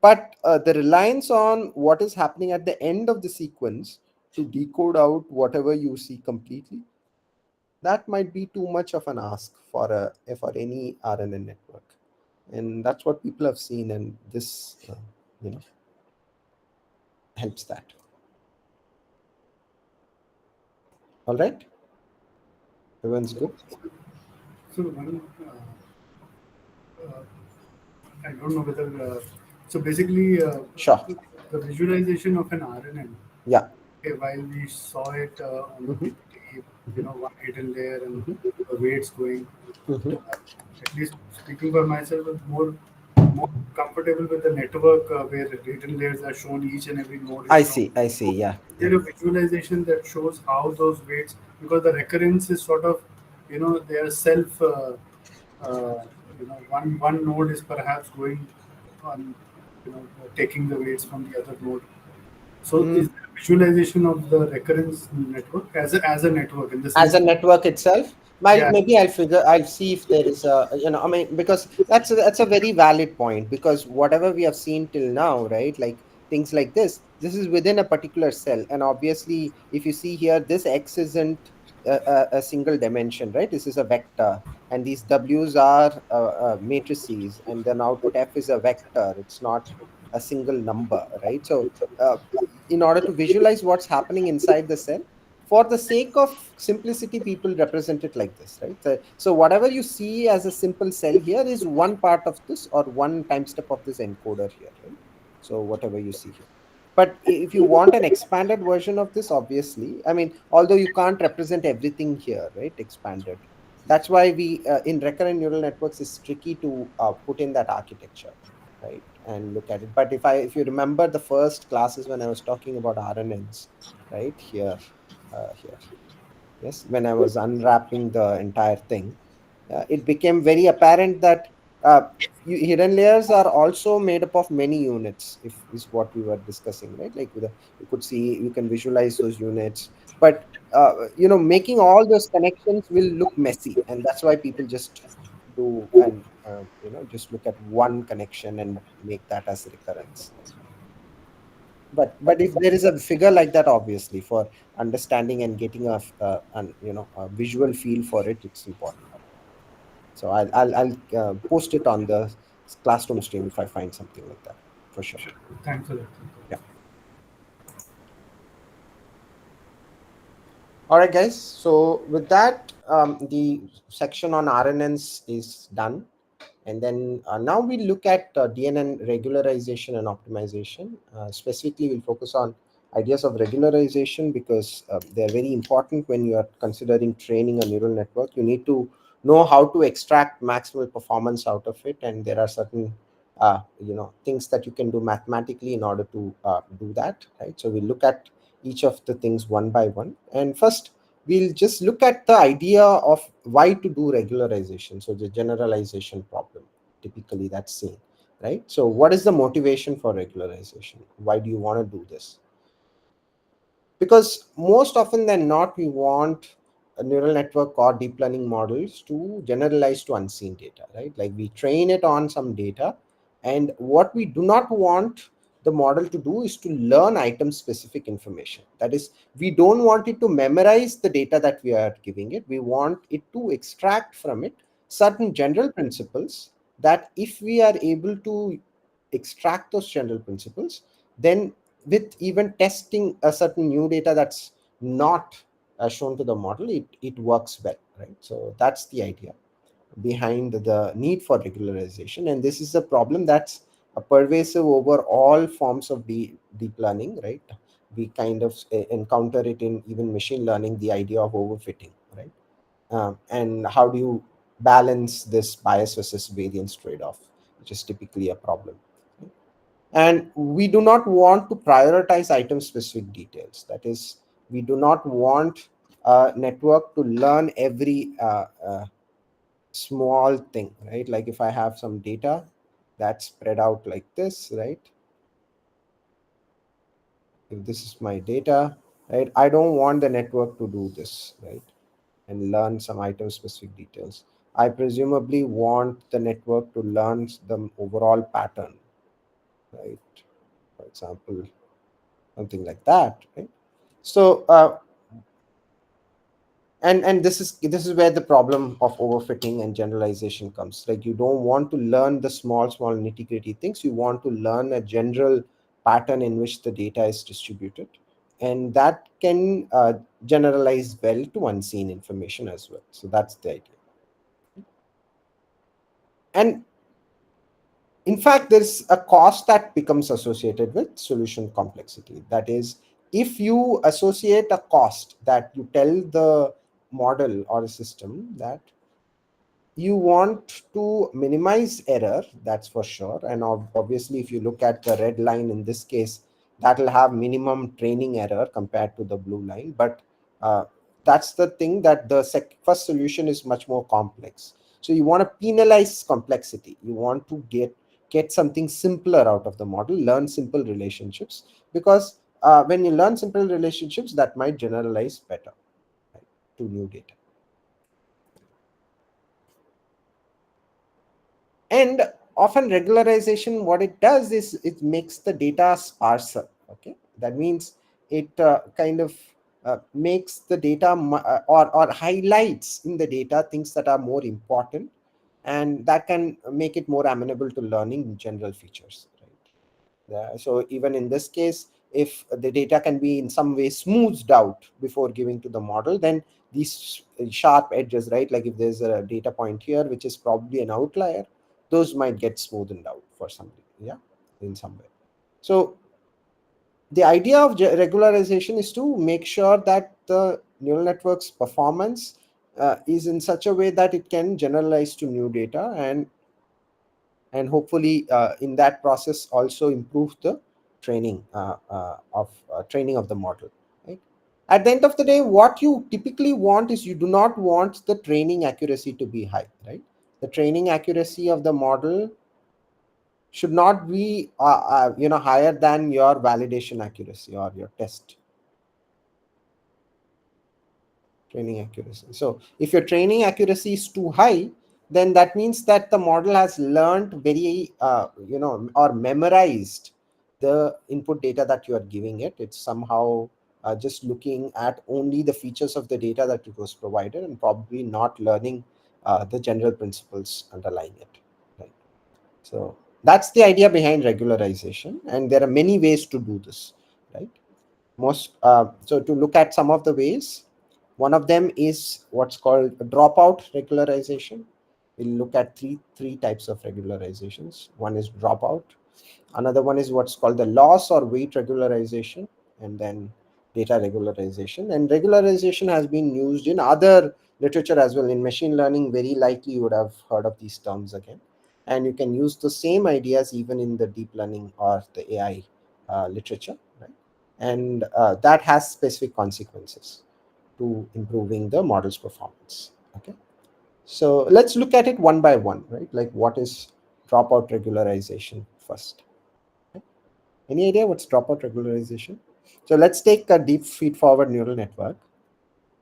but the reliance on what is happening at the end of the sequence to decode out whatever you see completely, that might be too much of an ask for any RNN network, and that's what people have seen, and this you know helps that. All right, everyone's good. So one, I don't know whether. So basically, Sure. the visualization of an RNN. Yeah. Okay, while we saw it on the Mhm. PPT, one hidden layer and Mhm. the weights going. Mhm. At least speaking for myself, I'm more comfortable with the network where hidden layers are shown, each and every node is I shown. see. I see. Yeah. Is Yeah. there a visualization that shows how those weights, because the recurrence is sort of, they are self, one node is perhaps going on, taking the weights from the other node. So Mm. is there a visualization of the recurrence network as a network in the As sense? a network itself, Yeah. maybe I'll see if there is a, I mean, because that's a very valid point, because whatever we have seen till now, right, like things like this is within a particular cell, and obviously if you see here, this X isn't a single dimension, right? This is a vector, and these W's are matrices, and then output F is a vector. It's not a single number, right? So uh, in order to visualize what's happening inside the cell, for the sake of simplicity, people represent it like this, right? So whatever you see as a simple cell here is one part of this, or one time step of this encoder here, right? So whatever you see here, but if you want an expanded version of this, obviously, I mean, although you can't represent everything here, right, expanded, that's why we in recurrent neural networks, it's tricky to put in that architecture, right, and look at it. But if you remember the first classes when I was talking about RNNs, right, here, yes, when I was unwrapping the entire thing, it became very apparent that uh, hidden layers are also made up of many units, if is what we were discussing, right? Like you could see, you can visualize those units, but making all those connections will look messy, and that's why people just do, and just look at one connection and make that as recurrence. But if there is a figure like that, obviously, for understanding and getting a visual feel for it, it's important. So I'll post it on the classroom stream if I find something like that, for sure. Thanks for that. Yeah. All right, guys. So with that, the section on RNNs is done. And then now we look at DNN regularization and optimization. Specifically, we'll focus on ideas of regularization, because they're very important when you are considering training a neural network. You need to know how to extract maximal performance out of it, and there are certain things that you can do mathematically in order to do that, right? So we look at each of the things one by one, and first we'll just look at the idea of why to do regularization. So the generalization problem, typically that's seen, right? So what is the motivation for regularization? Why do you want to do this? Because most often than not, we want a neural network or deep learning models to generalize to unseen data, right? Like we train it on some data, and what we do not want the model to do is to learn item specific information. That is, we don't want it to memorize the data that we are giving it. We want it to extract from it certain general principles, that if we are able to extract those general principles, then with even testing a certain new data that's not shown to the model, it works well, right? So that's the idea behind the need for regularization, and this is a problem that's pervasive over all forms of deep learning, right? We kind of encounter it in even machine learning, the idea of overfitting, right? And how do you balance this bias versus variance trade-off, which is typically a problem. And we do not want to prioritize item specific details. That is, We do not want a network to learn every small thing, right? Like if I have some data that's spread out like this, right? If this is my data, right, I don't want the network to do this, right, and learn some item specific details. I presumably want the network to learn the overall pattern, right? For example, something like that, right? So and this is where the problem of overfitting and generalization comes. Like you don't want to learn the small nitty gritty things. You want to learn a general pattern in which the data is distributed, and that can generalize well to unseen information as well. So that's the idea. And in fact, there's a cost that becomes associated with solution complexity. That is, if you associate a cost, that you tell the model or a system that you want to minimize error, that's for sure. And obviously, if you look at the red line in this case, that will have minimum training error compared to the blue line. But that's the thing, that the first solution is much more complex. So you want to penalize complexity. You want to get something simpler out of the model, learn simple relationships, because when you learn simple relationships, that might generalize better, right, to new data. And often regularization, what it does is it makes the data sparser. Okay, that means it kind of makes the data or highlights in the data things that are more important, and that can make it more amenable to learning general features, right? So even in this case, if the data can be in some way smoothed out before giving to the model, then these sharp edges, right, like if there's a data point here which is probably an outlier, those might get smoothened out for something, yeah, in some way. So the idea of regularization is to make sure that the neural network's performance is in such a way that it can generalize to new data, and hopefully in that process also improve the training training of the model, right? At the end of the day, what you typically want is, you do not want the training accuracy to be high, right? The training accuracy of the model should not be higher than your validation accuracy or your test training accuracy. So if your training accuracy is too high, then that means that the model has learned very or memorized the input data that you are giving it. It's somehow just looking at only the features of the data that it was provided, and probably not learning the general principles underlying it, right? So that's the idea behind regularization, and there are many ways to do this, right? So to look at some of the ways, one of them is what's called dropout regularization. We'll look at three types of regularizations. One is dropout. Another one is what's called the loss or weight regularization, and then data regularization. And regularization has been used in other literature as well. In machine learning, very likely you would have heard of these terms again. And you can use the same ideas even in the deep learning or the AI literature, right? And that has specific consequences to improving the model's performance. Okay, so let's look at it one by one, right? Like, what is dropout regularization first? Okay. Any idea what's dropout regularization? So let's take a deep feed-forward neural network,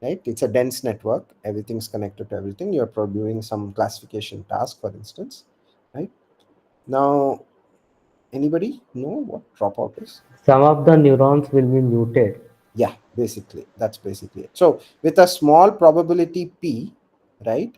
right? It's a dense network. Everything's connected to everything. You're doing some classification task, for instance, right? Now, anybody know what dropout is? Some of the neurons will be muted. Yeah, basically, that's basically it. So with a small probability p, right,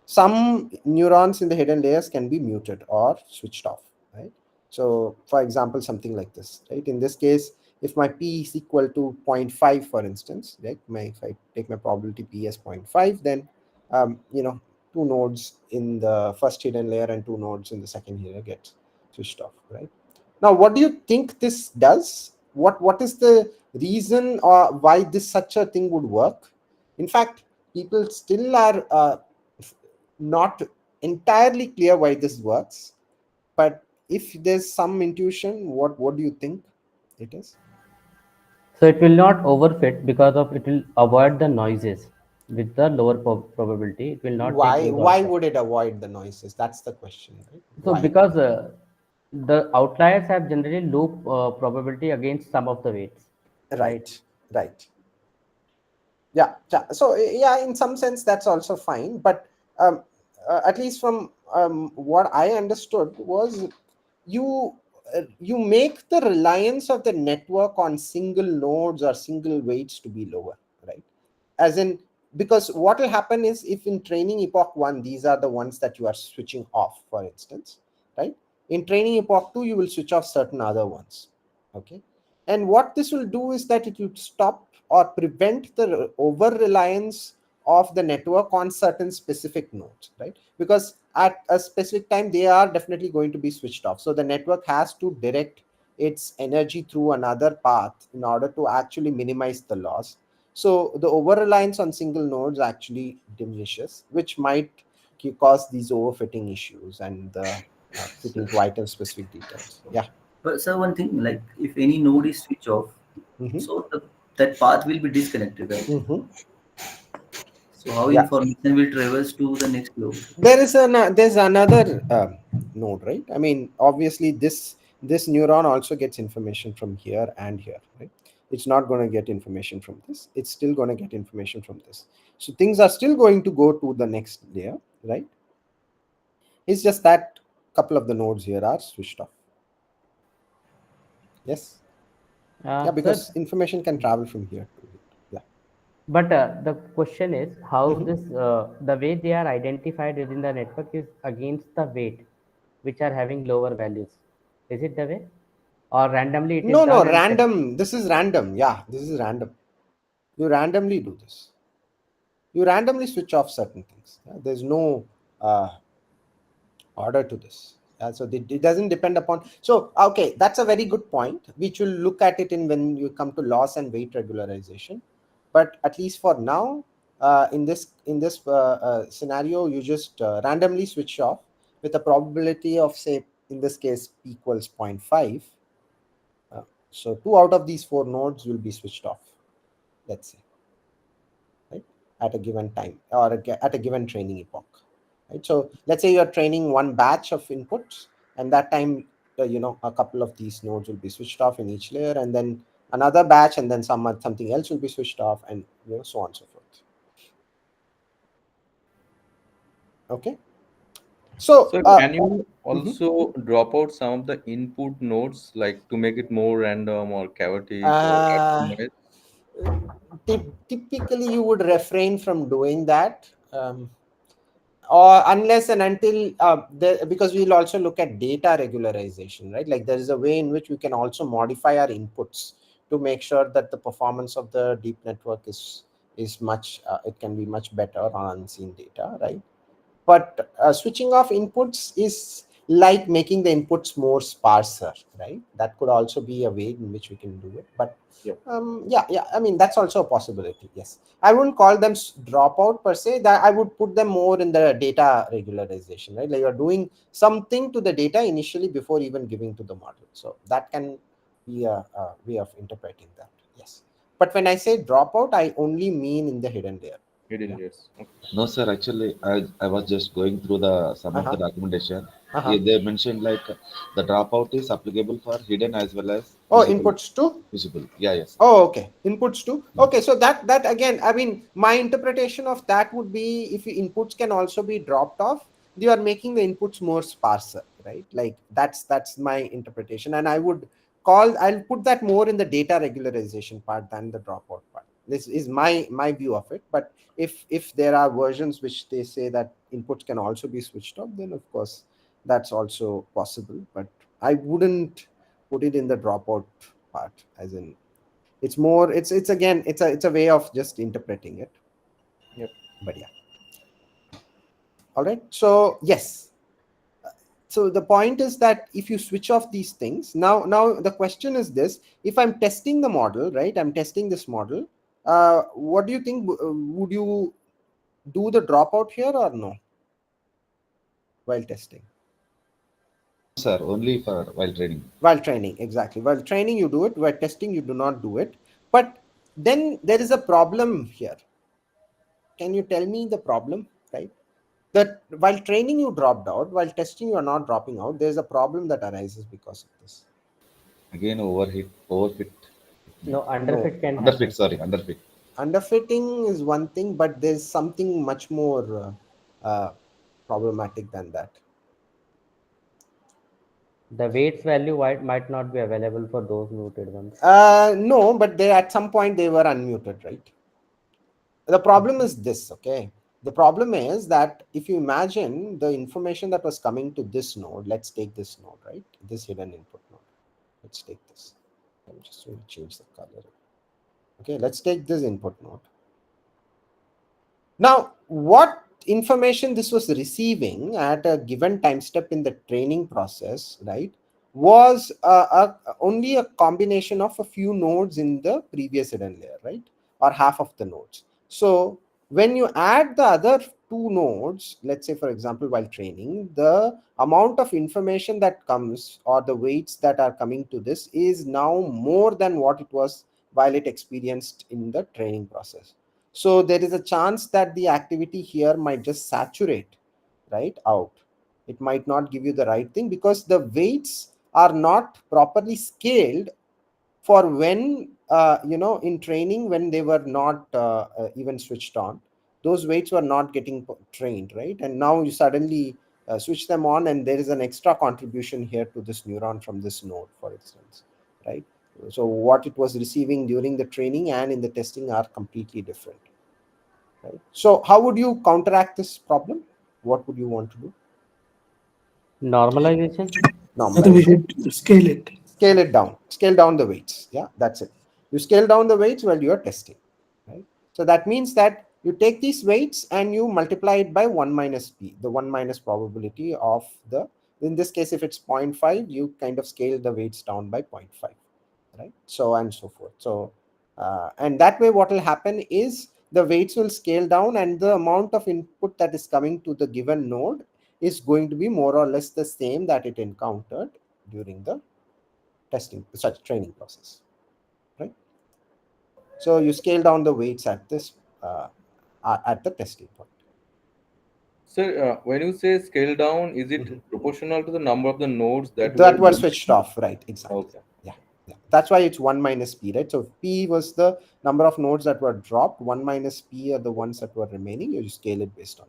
some neurons in the hidden layers can be muted or switched off, right? So for example, something like this, right? In this case, if my p is equal to 0.5, for instance, right, if I take my probability p as 0.5, then two nodes in the first hidden layer and two nodes in the second layer get switched off, right? Now, what do you think this does? What is the reason or why this such a thing would work? In fact, people still are not entirely clear why this works. But if there's some intuition, what do you think it is? So it will not overfit because of it will avoid the noises with the lower probability. It will not take Why? those Why outliers. would it avoid the noises? That's the question, right? So Why? because the outliers have generally low probability against some of the weights, right? Right. Right. Yeah, yeah. So yeah, in some sense that's also fine, but um, at least from what I understood was you make the reliance of the network on single nodes or single weights to be lower, right? As in, because what will happen is, if in training epoch 1 these are the ones that you are switching off, for instance, right, in training epoch 2 you will switch off certain other ones. Okay, and what this will do is that it will stop or prevent the over reliance of the network on certain specific nodes, right? Because at a specific time they are definitely going to be switched off, so the network has to direct its energy through another path in order to actually minimize the loss. So the over reliance on single nodes actually diminishes, which might cause these overfitting issues and the fitting to item specific details. Yeah. But sir, one thing, like if any node is switch off, Mm-hmm. so that path will be disconnected, right? Mm-hmm. So how Yeah. information will traverse to the next node? There's another node, right? I mean, obviously this neuron also gets information from here and here, right? It's not going to get information from this. It's still going to get information from this. So things are still going to go to the next layer, right? It's just that couple of the nodes here are switched off. Yes. Yeah, Sir, because information can travel from here to it. Yeah. but the question is how Mhm. this the way they are identified within the network is against the weight, which are having lower values. Is it the way, or randomly it is No, no, done and then random. This is random. Yeah, this is random. You randomly do this. You randomly switch off certain things. Yeah? There's no uh, order to this. So it doesn't depend upon. So okay, that's a very good point, which we'll look at it in when you come to loss and weight regularization. But at least for now, in this scenario, you just randomly switch off with a probability of, say, in this case, p equals 0.5. So 2 out of these 4 nodes will be switched off, let's say, right, at a given time or at a given training epoch, right? So let's say you're training one batch of inputs, and that time, a couple of these nodes will be switched off in each layer, and then another batch, and then something else will be switched off, and so on and so forth. Okay. So So can you mhm. also drop out some of the input nodes, like to make it more random or chaotic or add some uh, noise? Typically you would refrain from doing that, or unless and until because we'll also look at data regularization, right? Like there is a way in which we can also modify our inputs to make sure that the performance of the deep network is much it can be much better on unseen data, right? But switching off inputs is like making the inputs more sparser, right? That could also be a way in which we can do it. But Yep. yeah, I mean, that's also a possibility. Yes, I wouldn't call them dropout per se. That I would put them more in the data regularization, right? Like you're doing something to the data initially before even giving to the model. So that can be a way of interpreting that. Yes, but when I say dropout, I only mean in the hidden layer. Hidden Yeah. layers. Okay. No, sir. Actually, I was just going through the some of the Uh-huh. documentation. Uh-huh. They mentioned like the dropout is applicable for hidden as well as Oh, visible. inputs too. Visible. Yeah, yes, sir. Oh, okay. Inputs too. Okay, so that again, I mean, my interpretation of that would be, if inputs can also be dropped off, you are making the inputs more sparser, right? Like that's my interpretation, and I'll put that more in the data regularization part than the dropout part. This is my view of it. But if there are versions which they say that inputs can also be switched off, then of course that's also possible. But I wouldn't put it in the dropout part, as in it's more, it's again, it's a way of just interpreting it. Yep. But yeah. All right, so yes, so the point is that if you switch off these things, now the question is this: if I'm testing the model, right, I'm testing this model, what do you think, would you do the dropout here or no while testing? No, sir. Only for while training. While training, exactly. While training you do it, while testing you do not do it. But then there is a problem here. Can you tell me the problem, right? That while training you dropped out, while testing you are not dropping out. There's a problem that arises because of this. Again, overfit. No, No, underfit can Underfit, happen. sorry, underfit. underfitting is one thing, but there's something much more problematic than that. The weights value might not be available for those muted ones. No, but they at some point they were unmuted, right? The problem is this, okay? The problem is that if you imagine the information that was coming to this node, let's take this node, right? This hidden input node. Let's take this. I'm just going to change the color. Okay, let's take this input node. Now, what information this was receiving at a given time step in the training process, right, was only a combination of a few nodes in the previous hidden layer, right, or half of the nodes. So when you add the other two nodes, let's say, for example, while training, the amount of information that comes or the weights that are coming to this is now more than what it was while it experienced in the training process. So there is a chance that the activity here might just saturate right out. It might not give you the right thing because the weights are not properly scaled for when in training, when they were not even switched on. Those weights were not getting trained, right? And now you suddenly switch them on, and there is an extra contribution here to this neuron from this node, for instance, right? So what it was receiving during the training and in the testing are completely different, right? So how would you counteract this problem? What would you want to do? Normalization. I think we Normalization. should scale it. Scale down the weights. Yeah, that's it. You scale down the weights while you're testing, right? So that means that you take these weights and you multiply it by 1 minus p, the 1 minus probability of the, in this case, if it's 0.5, you kind of scale the weights down by 0.5, right? So and so forth. So and that way what will happen is the weights will scale down, and the amount of input that is coming to the given node is going to be more or less the same that it encountered during the testing, such training process, right? So you scale down the weights at this at the testing point. Sir, when you say scale down, is it proportional to the number of the nodes that That were were used? switched off, right? Exactly. Okay. Yeah, yeah. That's why it's 1 minus p, right? So p was the number of nodes that were dropped. 1 minus p are the ones that were remaining. You scale it based on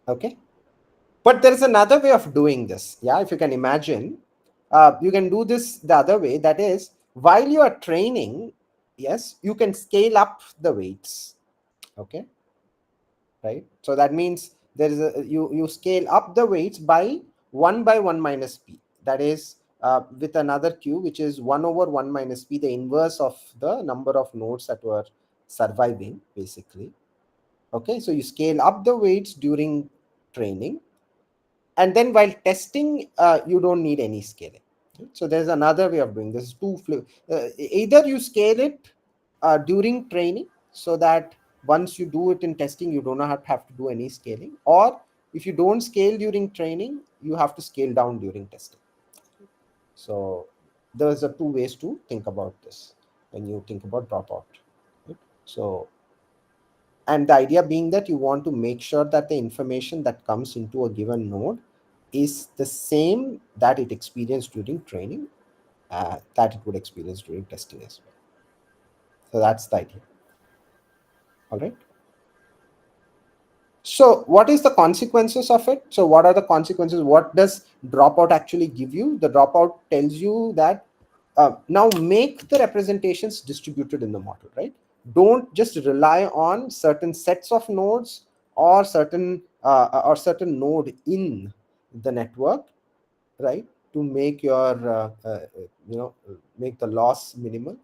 that. Okay. But there is another way of doing this. Yeah, if you can imagine, you can do this the other way. That is, while you are training, yes, you can scale up the weights. Okay, right? So that means there is a you scale up the weights by 1 by 1 minus p. That is with another q, which is 1 over 1 minus p, the inverse of the number of nodes that were surviving, basically. Okay, so you scale up the weights during training, and then while testing you don't need any scaling. So there's another way of doing this. Either you scale it during training, so that once you do it in testing you do not have to do any scaling, or if you don't scale during training, you have to scale down during testing. So there's a two ways to think about this when you think about dropout, right? So, and the idea being that you want to make sure that the information that comes into a given node is the same that it experienced during training, that it would experience during testing as well. So that's the idea. All right. So what is the consequences of it? So what are the consequences? What does dropout actually give you? The dropout tells you that now make the representations distributed in the model, right? Don't just rely on certain sets of nodes or certain node in the network, right, to make your make the loss minimal.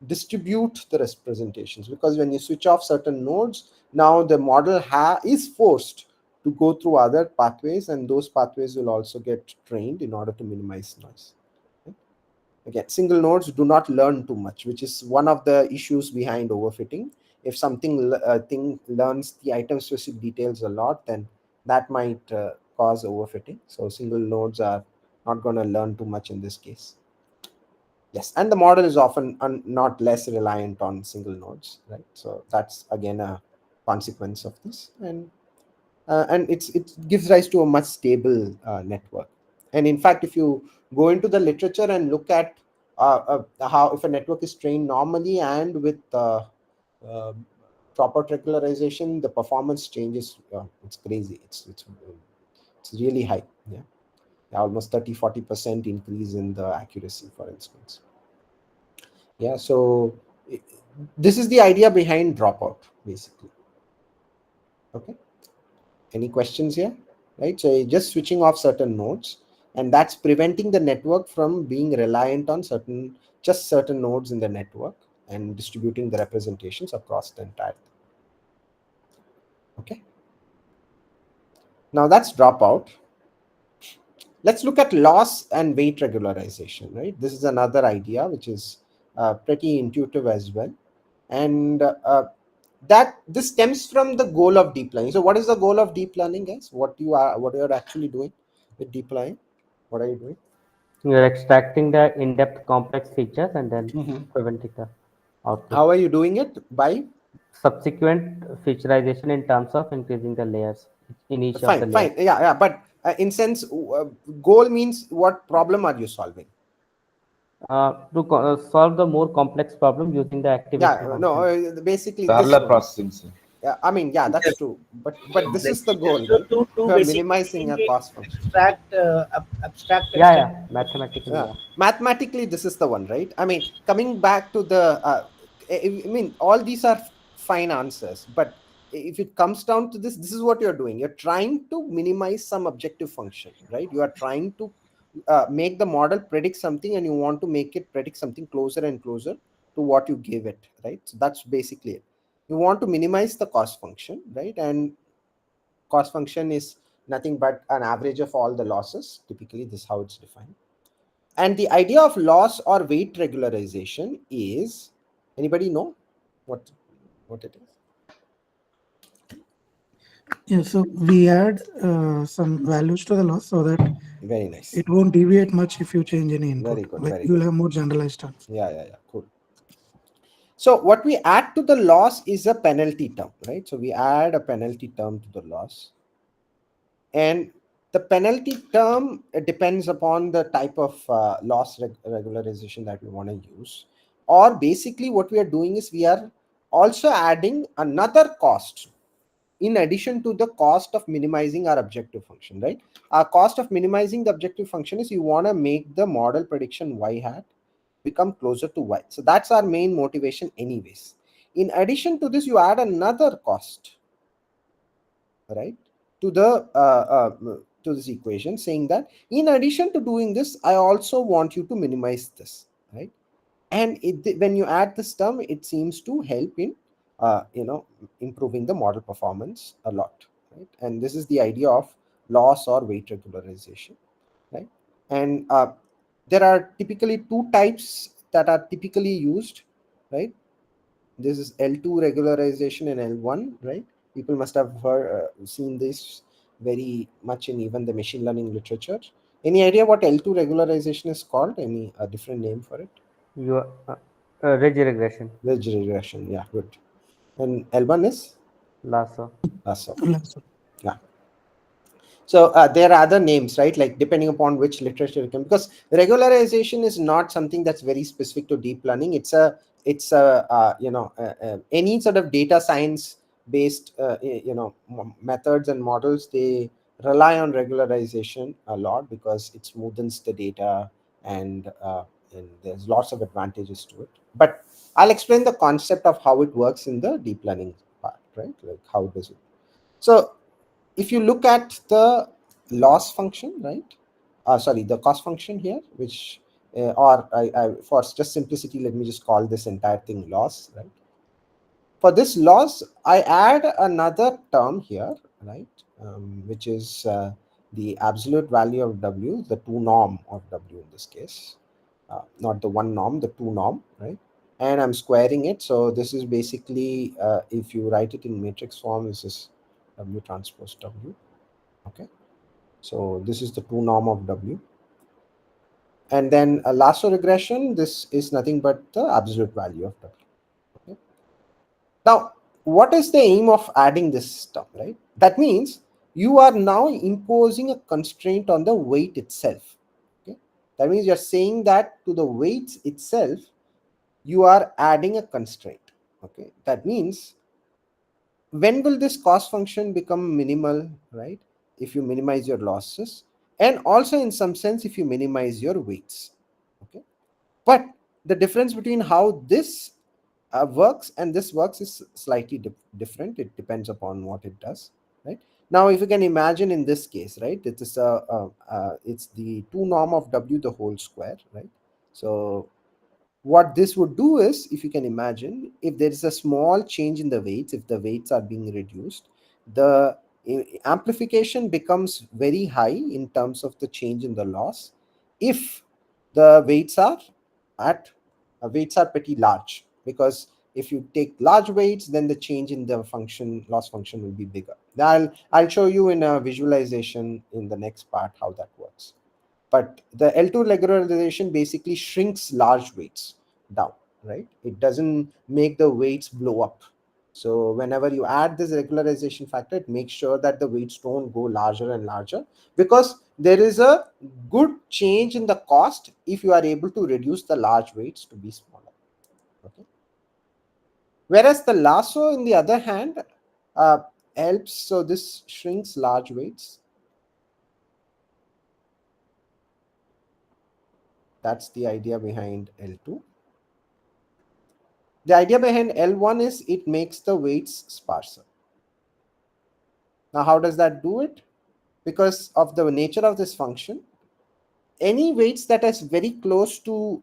Distribute the representations, because when you switch off certain nodes, now the model is forced to go through other pathways, and those pathways will also get trained in order to minimize noise. Again, single nodes do not learn too much, which is one of the issues behind overfitting. If something thing learns the item specific details a lot, then that might cause overfitting. So single nodes are Not going to learn too much in this case. Yes, and the model is often not less reliant on single nodes, right? So that's again a consequence of this, and it gives rise to a much stable network. And in fact, if you go into the literature and look at how if a network is trained normally and with uh, proper regularization, the performance changes. It's crazy. It's really high. Yeah, almost 30-40% increase in the accuracy, for instance. Yeah, so this is the idea behind dropout, basically. Okay, any questions here? Right, so you're just switching off certain nodes, and that's preventing the network from being reliant on certain nodes in the network and distributing the representations across the entire thing. Okay, now that's dropout. Let's look at loss and weight regularization. Right, this is another idea which is pretty intuitive as well, and that this stems from the goal of deep learning. So what is the goal of deep learning, guys? What you're actually doing with deep learning? What are you doing? You're extracting the in-depth complex features and then preventing the output. How are you doing it? By Subsequent featureization in terms of increasing the layers in each of the fine, layers. yeah, but in sense, goal means what problem are you solving? To solve the more complex problem using the activation Yeah, no, function. basically this Parallel one. processing, sir. Yeah, I mean, yeah, that's Yes, true. But this is the exactly. goal, So right? to You are minimizing a basically cost function. abstract Yeah, extent. yeah, mathematically, Yeah, yeah. mathematically this is the one, right? I mean, coming back to the I mean, all these are fine answers, but if it comes down to this is what you're doing. You're trying to minimize some objective function, right? You are trying to make the model predict something, and you want to make it predict something closer and closer to what you give it, right? So that's basically it. You want to minimize the cost function, right? And cost function is nothing but an average of all the losses. Typically, this is how it's defined. And the idea of loss or weight regularization is, anybody know what it is? Yeah, so we add some values to the loss so that Very nice. it won't deviate much if you change any input. Very good. Like Very you'll good. have more generalized terms. Yeah. Cool. So what we add to the loss is a penalty term, right? So we add a penalty term to the loss, and the penalty term depends upon the type of loss regularization that we want to use. Or basically what we are doing is we are also adding another cost in addition to the cost of minimizing our objective function, right? Our cost of minimizing the objective function is you want to make the model prediction y hat become closer to y. So that's our main motivation anyways. In addition to this, you add another cost, right, to the to this equation, saying that in addition to doing this, I also want you to minimize this, right? And when you add this term, it seems to help in improving the model performance a lot, right? And this is the idea of loss or weight regularization, right? And there are typically two types that are typically used, right? This is L2 regularization and L1, right? People must have seen this very much in even the machine learning literature. Any idea what L2 regularization is called? Any different name for it? You ridge regression, Ridge regression. Yeah, good. And L1 is lasso. lasso. Lasso. Yeah. So there are other names, right? Like depending upon which literature you can, because regularization is not something that's very specific to deep learning. It's a any sort of data science based methods and models, they rely on regularization a lot because it smoothens the data, and there's lots of advantages to it. But I'll explain the concept of how it works in the deep learning part, right? Like how does it. So if you look at the loss function, right? Sorry, the cost function here, which or for just simplicity, let me just call this entire thing loss, right? For this loss, I add another term here, right? Which is the absolute value of W, the 2 norm of W in this case, not the 1 norm, the 2 norm, right? And I'm squaring it. So this is basically, if you write it in matrix form, this is W transpose W. Okay, so this is the 2 norm of W, And then a lasso regression, this is nothing but the absolute value of W. Okay. Now, what is the aim of adding this term, right? That means you are now imposing a constraint on the weight itself. Okay. That means you're saying that to the weights itself, you are adding a constraint. Okay. That means when will this cost function become minimal, right? If you minimize your losses, and also in some sense, if you minimize your weights. Okay. But the difference between how this works and this works is slightly different. It depends upon what it does, right? Now, if you can imagine in this case, right, it is it's the 2 norm of W the whole square, right? So what this would do is, if you can imagine, if there is a small change in the weights, if the weights are being reduced, the amplification becomes very high in terms of the change in the loss if the weights are at weights are pretty large, because if you take large weights, then the change in the function loss function will be bigger. Now I'll show you in a visualization in the next part how that works. But the L2 regularization basically shrinks large weights down, right? It doesn't make the weights blow up. So whenever you add this regularization factor, it makes sure that the weights don't go larger and larger, because there is a good change in the cost if you are able to reduce the large weights to be smaller. Okay. Whereas the lasso, in the other hand, helps. So this shrinks large weights. That's the idea behind L2. The idea behind L1 is it makes the weights sparser. Now, how does that do it? Because of the nature of this function, any weights that is very close to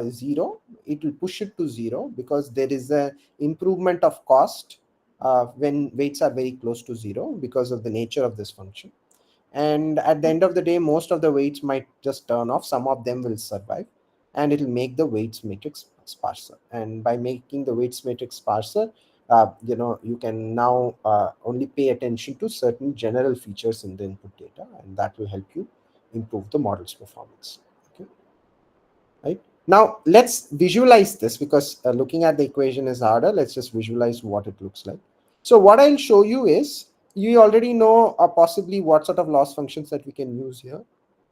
0, it will push it to 0, because there is a improvement of cost when weights are very close to 0 because of the nature of this function. And at the end of the day, most of the weights might just turn off. Some of them will survive, and it will make the weights matrix sparser. And by making the weights matrix sparser, you can now only pay attention to certain general features in the input data, and that will help you improve the model's performance. Okay. Right. Now let's visualize this, because looking at the equation is harder. Let's just visualize what it looks like. So what I'll show you is, you already know possibly what sort of loss functions that we can use here,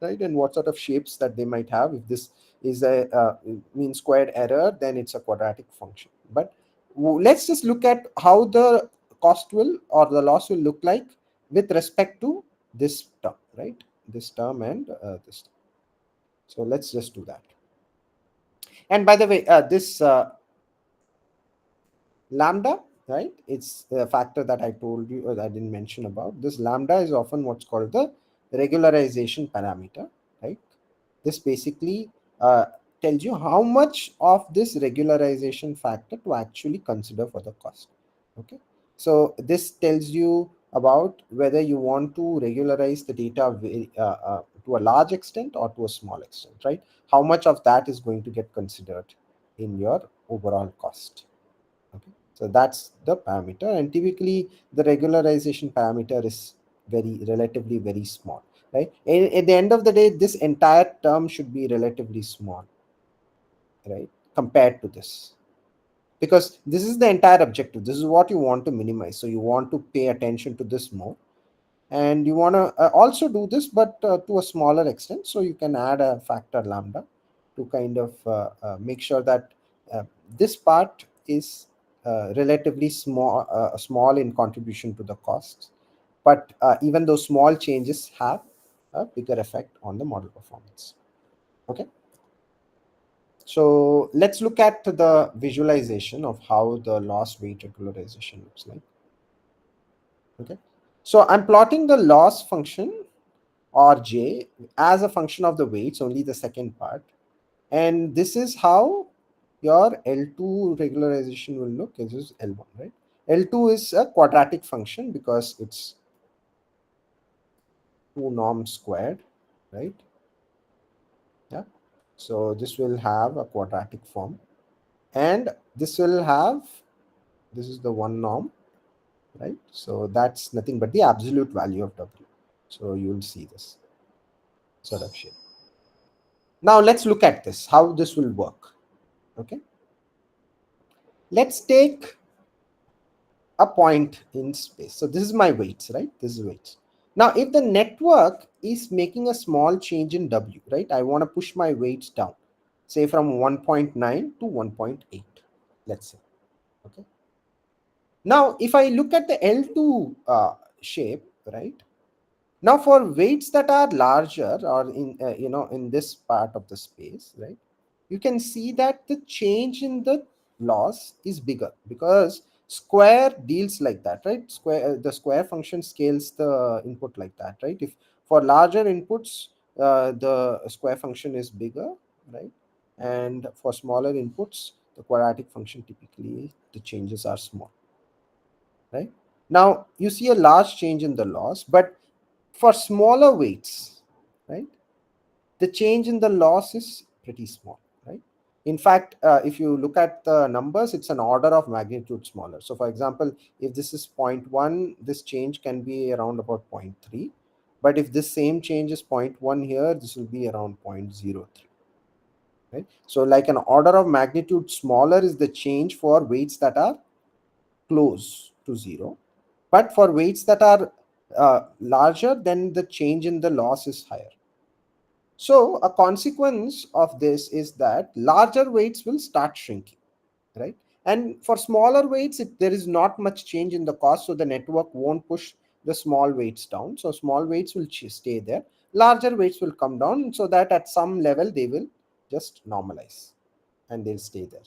right? And what sort of shapes that they might have. If this is a mean squared error, then it's a quadratic function. But let's just look at how the cost will, or the loss will look like with respect to this term, right? This term and this term. So let's just do that. And by the way, this lambda, right? It's a factor that I told you, or I didn't mention about. This lambda is often what's called the regularization parameter, right? This basically tells you how much of this regularization factor to actually consider for the cost. Okay. So this tells you about whether you want to regularize the data to a large extent or to a small extent, right? How much of that is going to get considered in your overall cost. Okay. So that's the parameter, and typically the regularization parameter is relatively very small, right? At the end of the day, this entire term should be relatively small, right, compared to this, because this is the entire objective. This is what you want to minimize. So you want to pay attention to this more, and you want to also do this, but to a smaller extent. So you can add a factor lambda to kind of make sure that this part is relatively small in contribution to the costs. But even those small changes have a bigger effect on the model performance. Okay. So let's look at the visualization of how the loss weight regularization looks like. Okay. So I'm plotting the loss function, or j, as a function of the weights, only the second part. And this is how your L2 regularization will look. This is L1, right? L2 is a quadratic function because it's 2 norm squared, right? Yeah. So this will have a quadratic form, and this will have, this is the 1 norm, right? So that's nothing but the absolute value of W. So you will see this sort of shape. Now let's look at this, how this will work. Okay, let's take a point in space. So this is my weights, right? This is weights. Now if the network is making a small change in W, right, I want to push my weights down, say from 1.9 to 1.8, let's say. Okay, now if I look at the L2 shape, right, now for weights that are larger, or in in this part of the space, right, you can see that the change in the loss is bigger, because square deals like that, right? The square function scales the input like that, right? If for larger inputs, the square function is bigger, right? And for smaller inputs, the quadratic function, typically the changes are small, right? Now you see a large change in the loss, but for smaller weights, right, the change in the loss is pretty small, right? In fact, if you look at the numbers, it's an order of magnitude smaller. So for example, if this is 0.1, this change can be around about 0.3. But if this same change is 0.1 here, this will be around 0.03. Right? So like an order of magnitude smaller is the change for weights that are close to zero. But for weights that are larger, then the change in the loss is higher. So a consequence of this is that larger weights will start shrinking, right? And for smaller weights, there is not much change in the cost, so the network won't push the small weights down. So small weights will stay there. Larger weights will come down, so that at some level they will just normalize and they'll stay there,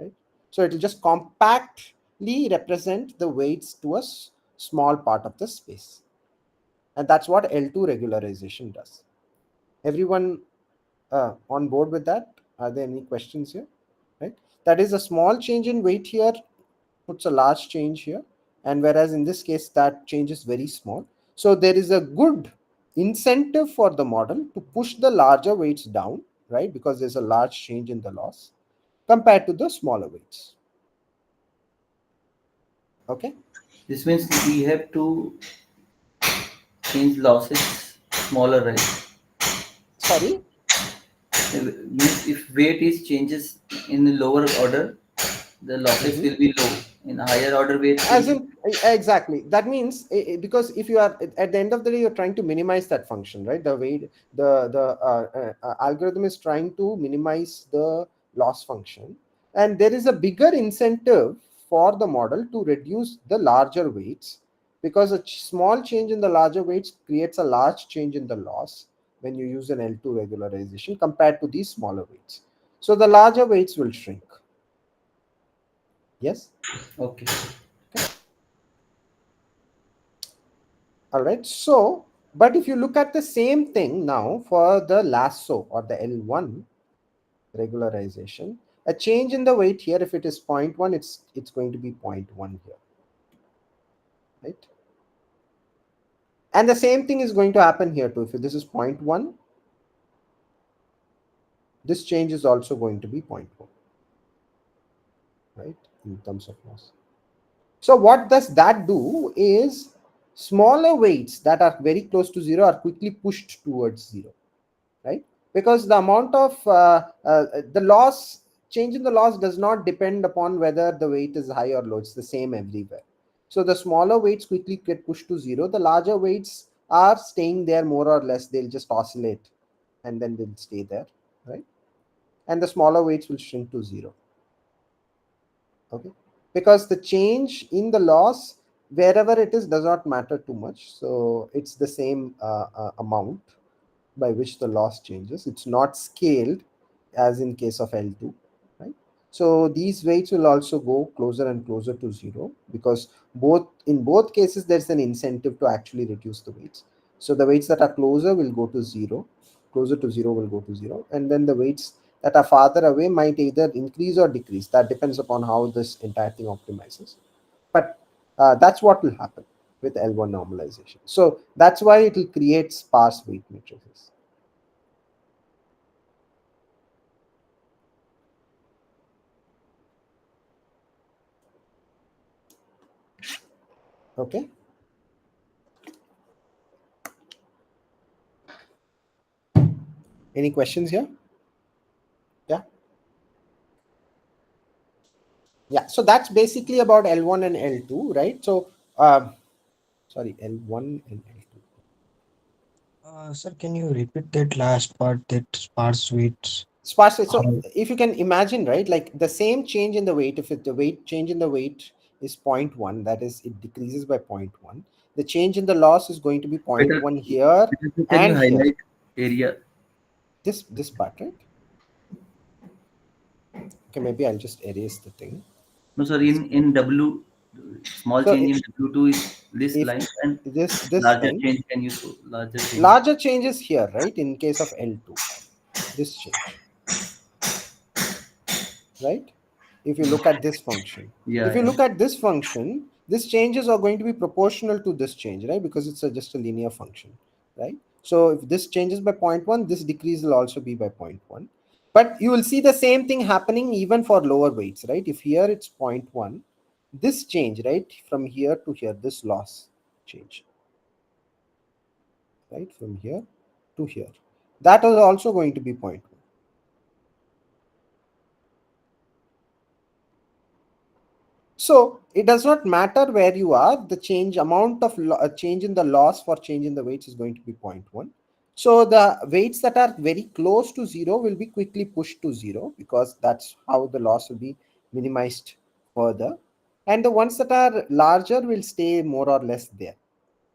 right? So it will just compactly represent the weights to a small part of the space. And that's what L2 regularization does. Everyone on board with that? Are there any questions here? Right? That is, a small change in weight here puts a large change here, and whereas in this case that change is very small. So there is a good incentive for the model to push the larger weights down, right? Because there's a large change in the loss compared to the smaller weights. Okay. This means we have to change losses smaller, right? Sorry. Means if weight is changes in the lower order, the losses will be low. In higher order weight will As in, exactly, that means because if you are at the end of the day, you're trying to minimize that function, right? The way the algorithm is trying to minimize the loss function, and there is a bigger incentive for the model to reduce the larger weights, because a small change in the larger weights creates a large change in the loss when you use an L2 regularization compared to these smaller weights. So the larger weights will shrink. Yes. okay. All right. So, but if you look at the same thing now for the lasso or the L1 regularization, a change in the weight here, if it is 0.1, it's going to be 0.1 here, right? And the same thing is going to happen here too. If this is 0.1, this change is also going to be 0.1, right? In terms of loss. So what does that do is smaller weights that are very close to zero are quickly pushed towards zero, right? Because the amount of the loss, change in the loss does not depend upon whether the weight is high or low. It's the same everywhere. So the smaller weights quickly get pushed to zero. The larger weights are staying there more or less. They'll just oscillate and then they'll stay there, right? And the smaller weights will shrink to zero. Okay, because the change in the loss wherever it is does not matter too much. So it's the same amount by which the loss changes. It's not scaled as in case of L2, right? So these weights will also go closer and closer to zero, because in both cases there's an incentive to actually reduce the weights. So the weights that are closer will go to zero, closer to zero will go to zero, and then the weights that are farther away might either increase or decrease. That depends upon how this entire thing optimizes. But that's what will happen with L1 normalization. So that's why it will create sparse weight matrices. Okay. Any questions here? Yeah. Yeah, so that's basically about L1 and L2, right? So sorry, L1 and L2. Sir, can you repeat that last part, that sparse weights? Sparse weight. So How- if you can imagine, right, like the same change in the weight, if the weight change in the weight is 0.1, that is, it decreases by 0.1. The change in the loss is going to be Peter, 0.1 here Peter, can you and here. highlight area? This part, right? Okay, maybe I'll just erase the thing. No, sir. In W, small So change in W2 is this if line, and this larger thing, change, can you show larger change? larger changes here, right? In case of L2, this change, right? If you look at this function, Yeah, if you yeah. look at this function, these changes are going to be proportional to this change, right? Because it's just a linear function, right? So if this changes by 0.1, this decrease will also be by 0.1. But you will see the same thing happening even for lower weights, right? If here it's 0.1, this change, right, from here to here, this loss change, right, from here to here, that is also going to be 0.1. So it does not matter where you are, the change amount of change in the loss for change in the weights is going to be 0.1. So the weights that are very close to zero will be quickly pushed to zero, because that's how the loss will be minimized further. And the ones that are larger will stay more or less there.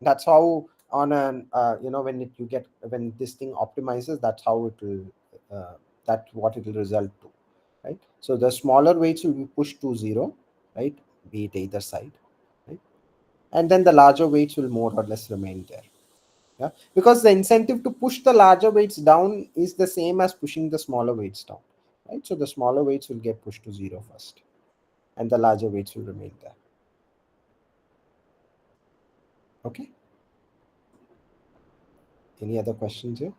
That's how on an when this thing optimizes, that's how it will that's what it will result to, right? So the smaller weights will be pushed to zero, right, be it either side, right? And then the larger weights will more or less remain there. Yeah, because the incentive to push the larger weights down is the same as pushing the smaller weights down, right? So the smaller weights will get pushed to zero first, and the larger weights will remain there. Okay, any other questions here?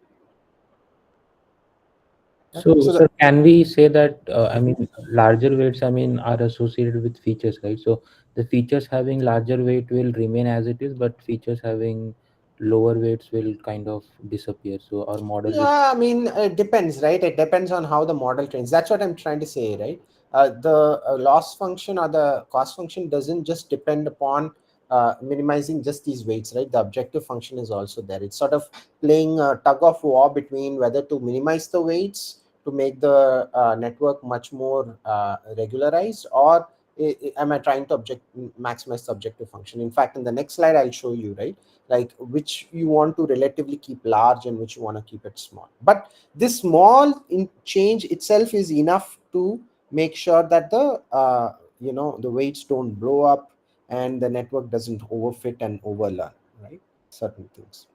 So, So sir, can we say that, I mean, larger weights, I mean, are associated with features, right? So the features having larger weight will remain as it is, but features having lower weights will kind of disappear. So our model will. yeah, I mean, it depends, right? It depends on how the model trains. That's what I'm trying to say, right? The loss function or the cost function doesn't just depend upon minimizing just these weights, right? The objective function is also there. It's sort of playing a tug of war between whether to minimize the weights to make the network much more regularized, or am I trying to maximize the objective function? In fact, in the next slide, I'll show you, right? Like which you want to relatively keep large and which you want to keep it small. But this small change itself is enough to make sure that the weights don't blow up and the network doesn't overfit and overlearn, right? Certain things,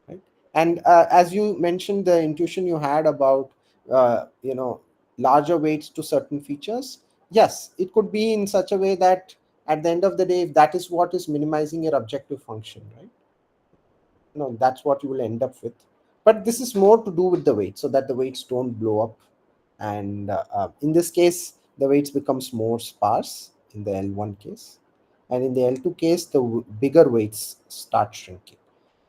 right? And as you mentioned, the intuition you had about larger weights to certain features, yes, it could be in such a way that at the end of the day, if that is what is minimizing your objective function, right, no, that's what you will end up with. But this is more to do with the weight, so that the weights don't blow up. And in this case, the weights becomes more sparse in the L1 case, and in the L2 case, the bigger weights start shrinking.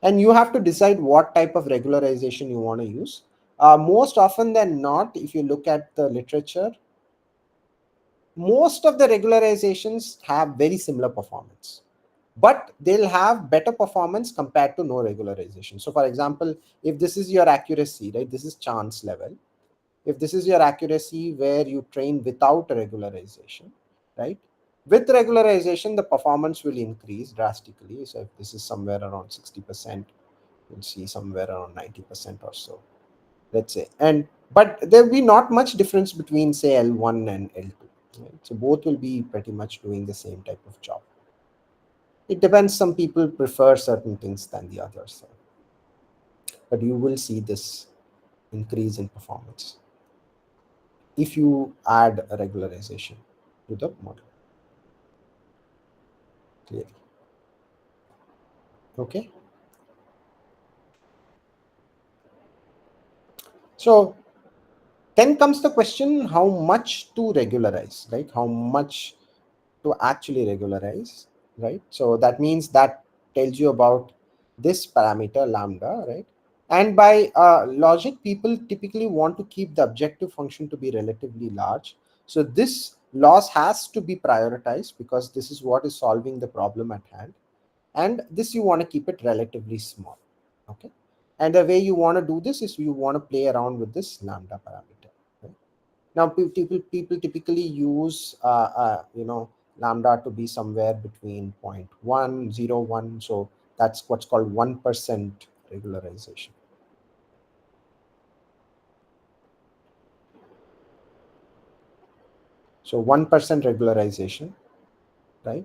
And you have to decide what type of regularization you want to use. Most often than not, if you look at the literature, most of the regularizations have very similar performance, but they'll have better performance compared to no regularization. So for example, if this is your accuracy, right, this is chance level. If this is your accuracy where you train without a regularization, right, with regularization, the performance will increase drastically. So if this is somewhere around 60%, you'll see somewhere around 90% or so, let's say. And but there'll be not much difference between, say, L1 and L2, right? So both will be pretty much doing the same type of job. It depends, some people prefer certain things than the others, but you will see this increase in performance if you add a regularization to the model, clearly. Okay, so then comes the question, how much to regularize, right? How much to actually regularize, right? So that means that tells you about this parameter lambda, right? And by logic, people typically want to keep the objective function to be relatively large. So this loss has to be prioritized because this is what is solving the problem at hand. And this you want to keep it relatively small. Okay. And the way you want to do this is you want to play around with this lambda parameter. Right? Now, people typically use lambda to be somewhere between 0.1, 0, 1. So that's what's called 1% regularization. So 1% regularization, right?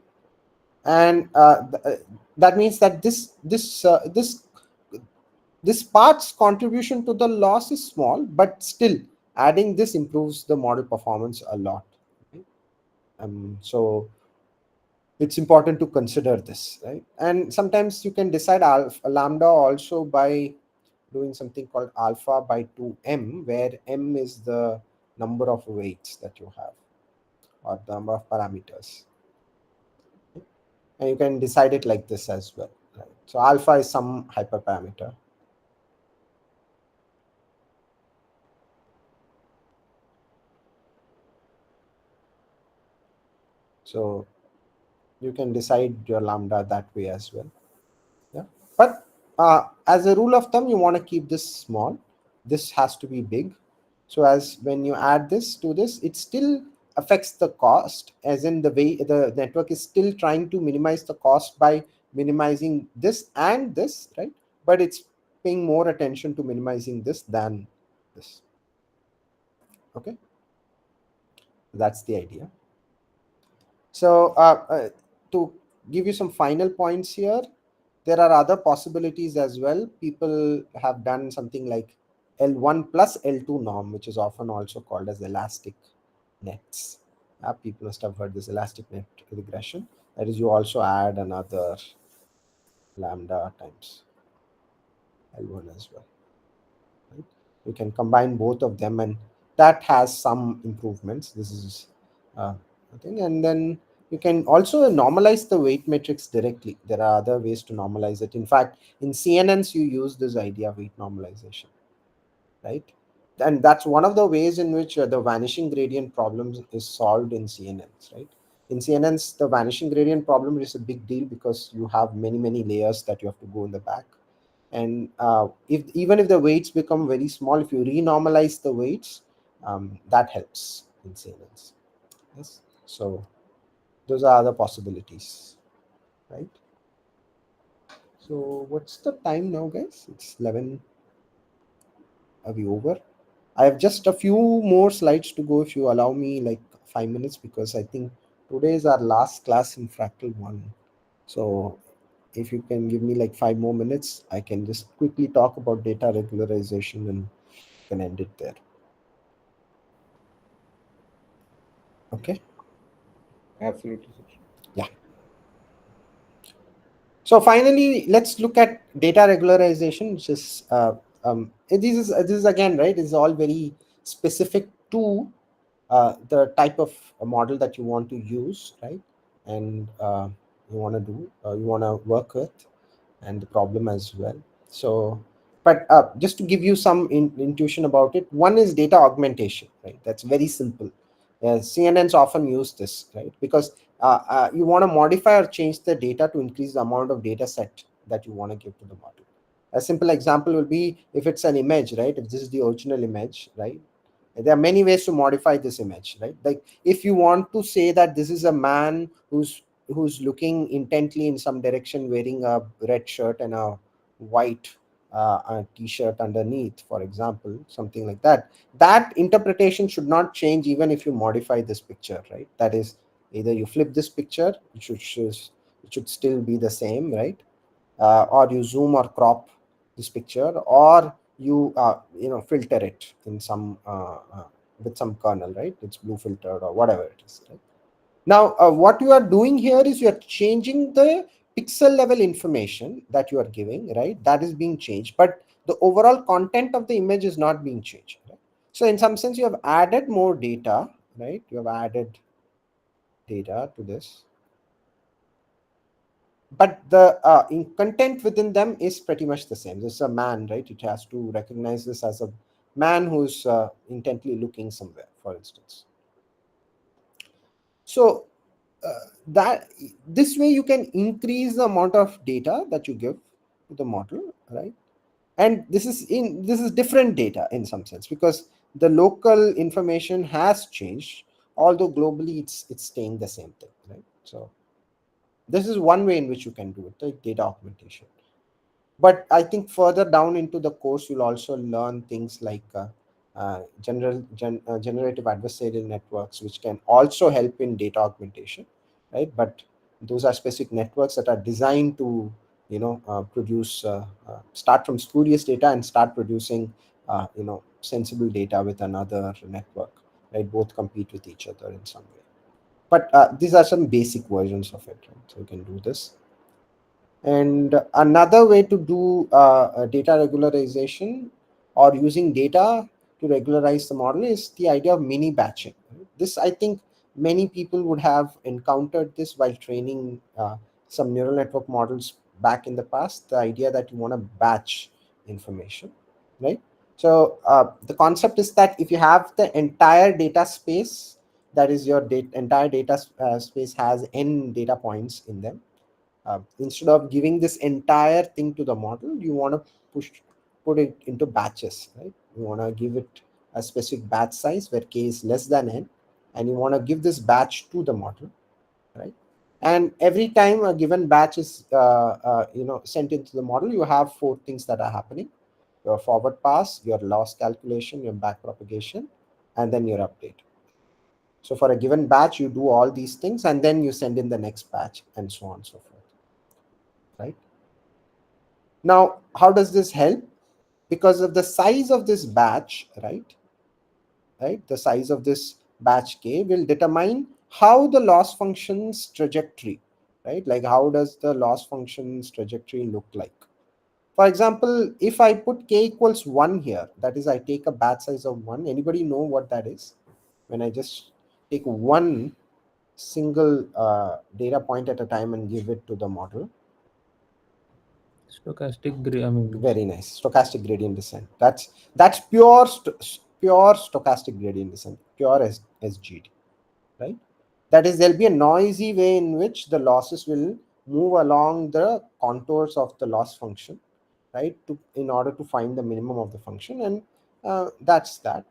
And that means that this part's contribution to the loss is small, but still adding this improves the model performance a lot. Right? So it's important to consider this, right? And sometimes you can decide lambda also by doing something called alpha by 2m, where m is the number of weights that you have, or the number of parameters. And you can decide it like this as well. Right? So alpha is some hyperparameter. So you can decide your lambda that way as well. Yeah. But as a rule of thumb, you want to keep this small. This has to be big. So as when you add this to this, it still affects the cost, as in the way the network is still trying to minimize the cost by minimizing this and this, right? But it's paying more attention to minimizing this than this. Okay, that's the idea. So to give you some final points here, there are other possibilities as well. People have done something like L1 plus L2 norm, which is often also called as elastic nets. People must have heard this elastic net regression. That is, you also add another lambda times L1 as well. Right? You can combine both of them, and that has some improvements. This is a thing. And then you can also normalize the weight matrix directly. There are other ways to normalize it. In fact, in CNNs, you use this idea of weight normalization, right? And that's one of the ways in which the vanishing gradient problem is solved in CNNs, right? In CNNs, the vanishing gradient problem is a big deal because you have many layers that you have to go in the back. And even if the weights become very small, if you renormalize the weights, that helps in CNNs. Yes. So those are other possibilities, right? So what's the time now, guys? It's 11. Are we over? I have just a few more slides to go if you allow me like 5 minutes, because I think today is our last class in Fractal 1. So if you can give me like 5 more minutes, I can just quickly talk about data regularization and can end it there. Okay. Absolutely. Yeah. So finally, let's look at data regularization, which is this is again, right, is all very specific to the type of model that you want to use, right? And you want to do, you want to work with, and the problem as well. So, but just to give you some intuition about it, one is data augmentation, right? That's very simple. CNNs often use this, right? Because you want to modify or change the data to increase the amount of data set that you want to give to the model. A simple example will be if it's an image, right? If this is the original image, right? There are many ways to modify this image, right? Like if you want to say that this is a man who's looking intently in some direction, wearing a red shirt and a white t-shirt underneath, for example, something like that, that interpretation should not change even if you modify this picture, right? That is, either you flip this picture, it should still be the same, right? Or you zoom or crop this picture, or you filter it in some with some kernel, right? It's blue filtered or whatever it is, right? Now what you are doing here is you are changing the pixel level information that you are giving, right? That is being changed, but the overall content of the image is not being changed, right? So in some sense you have added more data, right? You have added data to this. but the content within them is pretty much the same. This is a man, right? It has to recognize this as a man who's intently looking somewhere, for instance. So that this way you can increase the amount of data that you give to the model, right? And this is different data in some sense, because the local information has changed, although globally it's staying the same thing, right? So this is one way in which you can do it, like data augmentation. But I think further down into the course you'll also learn things like generative adversarial networks, which can also help in data augmentation, right? But those are specific networks that are designed to produce start from spurious data and start producing sensible data with another network, right? Both compete with each other in some way. But these are some basic versions of it, right? So you can do this. And another way to do data regularization or using data to regularize the model is the idea of mini batching. This, I think, many people would have encountered this while training some neural network models back in the past. The idea that you want to batch information, right? So the concept is that if you have the entire data space, that is your entire data space has n data points in them. Instead of giving this entire thing to the model, you want to put it into batches, right? You want to give it a specific batch size where k is less than n, and you want to give this batch to the model, right? And every time a given batch is sent into the model, you have four things that are happening: your forward pass, your loss calculation, your back propagation, and then your update. So for a given batch, you do all these things, and then you send in the next batch, and so on and so forth, right? Now, how does this help? Because of the size of this batch, right? The size of this batch k will determine how the loss function's trajectory, right? Like how does the loss function's trajectory look like? For example, if I put k equals 1 here, that is, I take a batch size of 1. Anybody know what that is? When I just take one single data point at a time and give it to the model. Very nice. Stochastic gradient descent. That's pure stochastic gradient descent, pure SGD, right? That is, there'll be a noisy way in which the losses will move along the contours of the loss function, right? In order to find the minimum of the function, and that's that.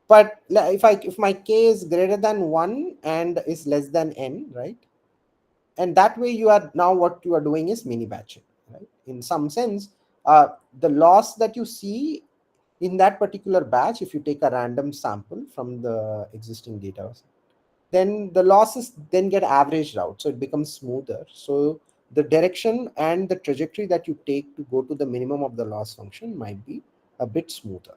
But if my k is greater than 1 and is less than n, right? And that way you are now, what you are doing is mini batching, right? In some sense, the loss that you see in that particular batch, if you take a random sample from the existing data, then the losses then get averaged out, so it becomes smoother. So the direction and the trajectory that you take to go to the minimum of the loss function might be a bit smoother,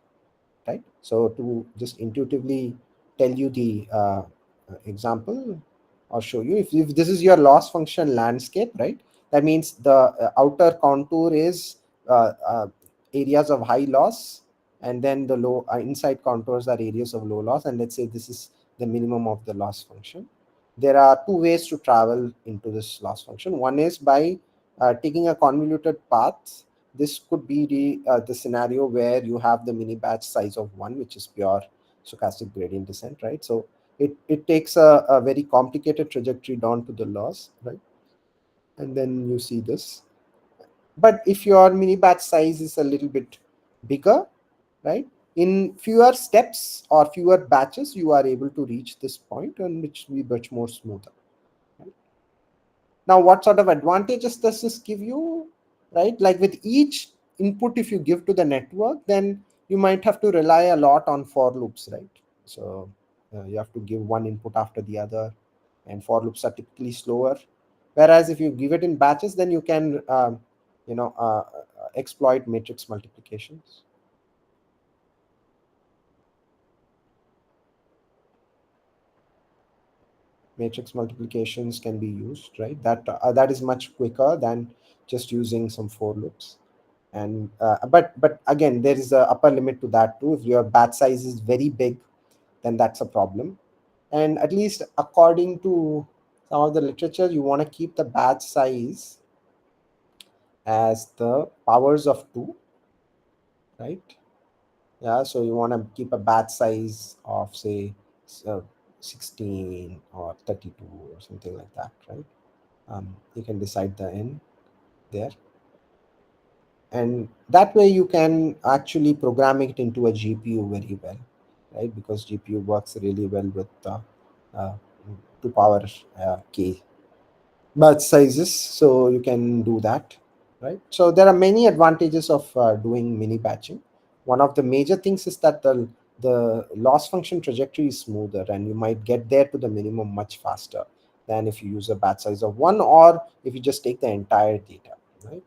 right? So to just intuitively tell you the example or show you, if this is your loss function landscape, right? That means the outer contour is areas of high loss, and then the low inside contours are areas of low loss, and let's say this is the minimum of the loss function. There are two ways to travel into this loss function. One is by taking a convoluted path. This could be the scenario where you have the mini batch size of 1, which is pure stochastic gradient descent, right? So it takes a very complicated trajectory down to the loss, right? And then you see this. But if your mini batch size is a little bit bigger, right, in fewer steps or fewer batches, you are able to reach this point, and which will be much more smoother. Right? Now, what sort of advantages does this give you, right? Like with each input, if you give to the network, then you might have to rely a lot on for loops, right? So you have to give one input after the other, and for loops are typically slower. Whereas if you give it in batches, then you can exploit matrix multiplications. Matrix multiplications can be used, right? That is much quicker than just using some for loops. And but again, there is a upper limit to that too. If your batch size is very big, then that's a problem. And at least according to some of the literature, you want to keep the batch size as the powers of 2, right? Yeah, so you want to keep a batch size of say 16 or 32 or something like that, right? You can decide the n there, and that way you can actually program it into a GPU very well, right? Because GPU works really well with uh, 2 power k batch sizes, so you can do that, right? So there are many advantages of doing mini batching. One of the major things is that the loss function trajectory is smoother, and you might get there to the minimum much faster than if you use a batch size of 1, or if you just take the entire data, right?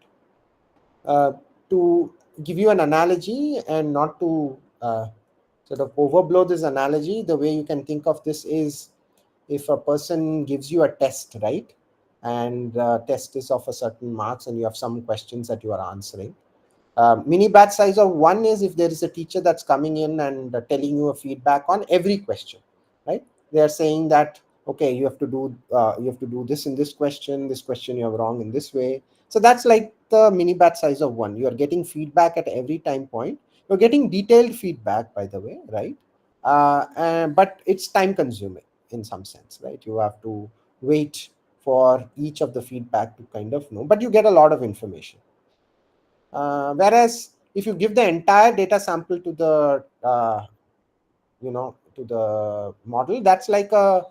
To give you an analogy and not to sort of overblow this analogy, the way you can think of this is, if a person gives you a test, right? And the test is of a certain marks, and you have some questions that you are answering. Mini batch size of 1 is if there is a teacher that's coming in and telling you a feedback on every question, right? They are saying that, okay, you have to do this in this question you have wrong in this way. So that's like the mini batch size of 1. You are getting feedback at every time point. You're getting detailed feedback, by the way, right? But it's time consuming in some sense, right? You have to wait for each of the feedback to kind of know, but you get a lot of information. Whereas if you give the entire data sample to the to the model, that's like a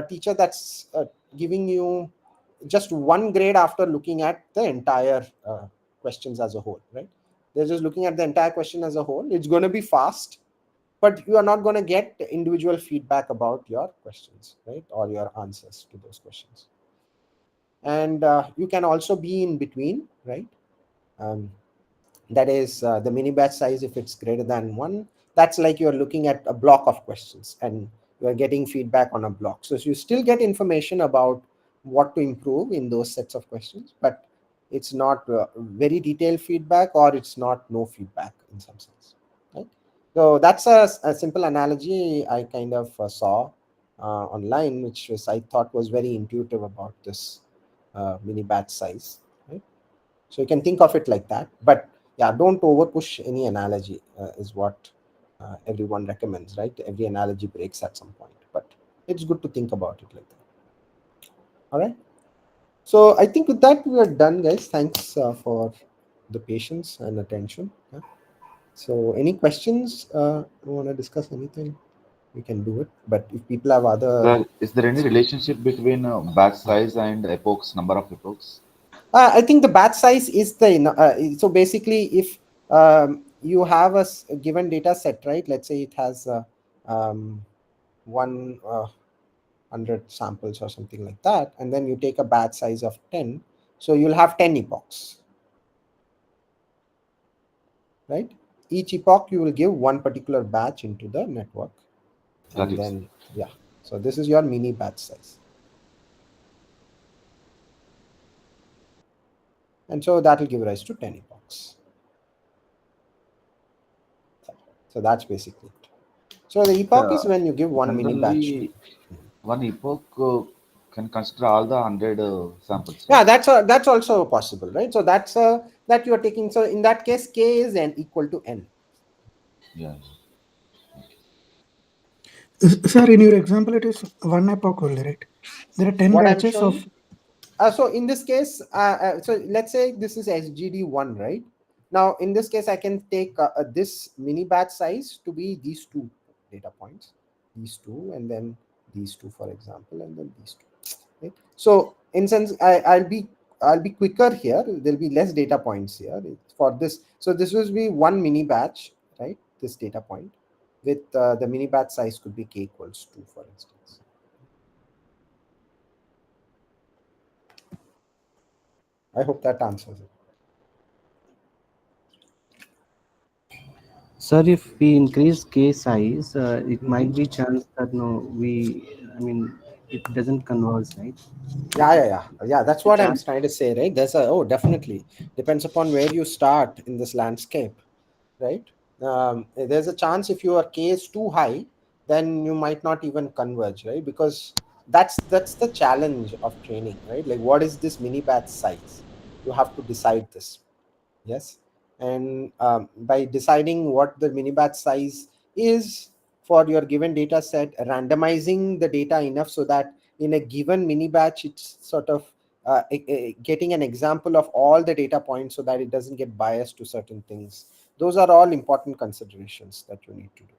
teacher that's giving you just one grade after looking at the entire questions as a whole, right? They're just looking at the entire question as a whole. It's going to be fast, but you are not going to get individual feedback about your questions, right, or your answers to those questions. And you can also be in between, right? That is the mini batch size, if it's greater than 1, that's like you're looking at a block of questions and you're getting feedback on a block. So you still get information about what to improve in those sets of questions, but it's not very detailed feedback, or it's not no feedback in some sense, right? So that's a simple analogy I kind of saw online, which was, I thought, was very intuitive about this mini batch size, right? So you can think of it like that, but yeah, don't over push any analogy, is what everyone recommends, right? Every analogy breaks at some point, but it's good to think about it like that. All right. So I think with that we are done, guys. Thanks for the patience and attention. Yeah. So any questions? You want to discuss anything? We can do it. But if people have other, Well, is there any relationship between batch size and epochs, number of epochs? I think the batch size is so basically, if you have a given data set, right? Let's say it has 100 samples or something like that, and then you take a batch size of 10, so you'll have 10 epochs, right? Each epoch you will give one particular batch into the network, Got and it. then yeah, so this is your mini batch size, and so that will give rise to 10 epochs. So that's basically it. So the epoch is Uh, when you give one mini batch. Generally, one epoch can consider all the 100 samples, Yeah, right? that's also possible, right? So that's that you are taking. So in that case, k is n equal to n. Yeah. Sir, in your example, it is one epoch only, right? There are 10 What I'm batches showing. of. So in this case, so let's say this is SGD1, right? Now in this case, I can take this mini batch size to be these 2 data points, these 2, and then these 2, for example, and then these 2. Right? So in sense, I'll be quicker here. There'll be less data points here for this. So this will be one mini batch, right? This data point with the mini batch size could be k equals 2, for instance. I hope that answers it. Sir, if we increase K size, it might Mhm. be chance that I mean, it doesn't converge, right? Yeah. That's The what I'm chance. trying to say, right? Definitely depends upon where you start in this landscape, right? There's a chance if your k is too high, then you might not even converge, right? Because that's the challenge of training, right? Like, what is this mini batch size? You have to decide this. Yes, and by deciding what the mini batch size is for your given data set, randomizing the data enough so that in a given mini batch it's sort of getting an example of all the data points so that it doesn't get biased to certain things. Those are all important considerations that you need to do,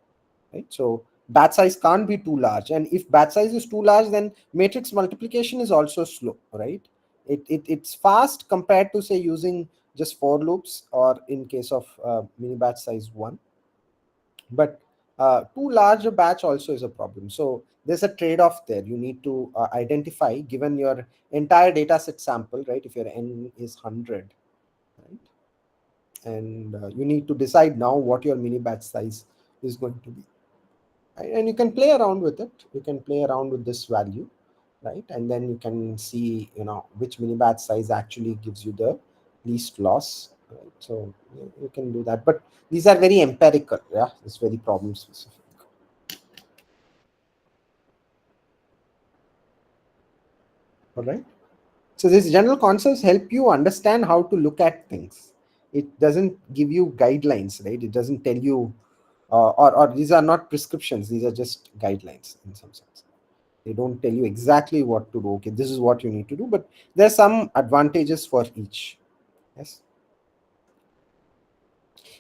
right? So batch size can't be too large, and if batch size is too large, then matrix multiplication is also slow, right? It's fast compared to, say, using just for loops, or in case of mini batch size 1, but too large a batch also is a problem. So there's a trade-off there. You need to identify, given your entire data set sample, right? If your n is 100, right, and you need to decide now what your mini batch size is going to be, right? And you can play around with it. You can play around with this value, right? And then you can see, which mini batch size actually gives you the least loss, right? So you can do that, but these are very empirical. Yeah, it's very problem specific. All right. So these general concepts help you understand how to look at things. It doesn't give you guidelines, right? It doesn't tell you, or these are not prescriptions. These are just guidelines in some sense. They don't tell you exactly what to do. Okay, this is what you need to do, but there are some advantages for each. Yes.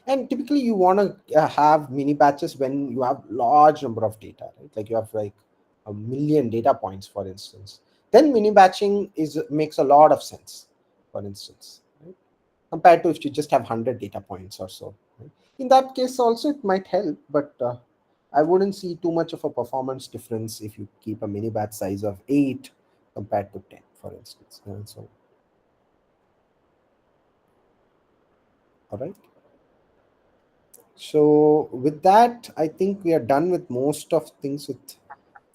And typically you want to have mini batches when you have large number of data, right? Like you have like 1 million data points, for instance. Then mini batching makes a lot of sense, for instance, right? Compared to if you just have 100 data points or so, right? In that case also it might help, but I wouldn't see too much of a performance difference if you keep a mini batch size of 8 compared to 10, for instance. So all right. So with that, I think we are done with most of things with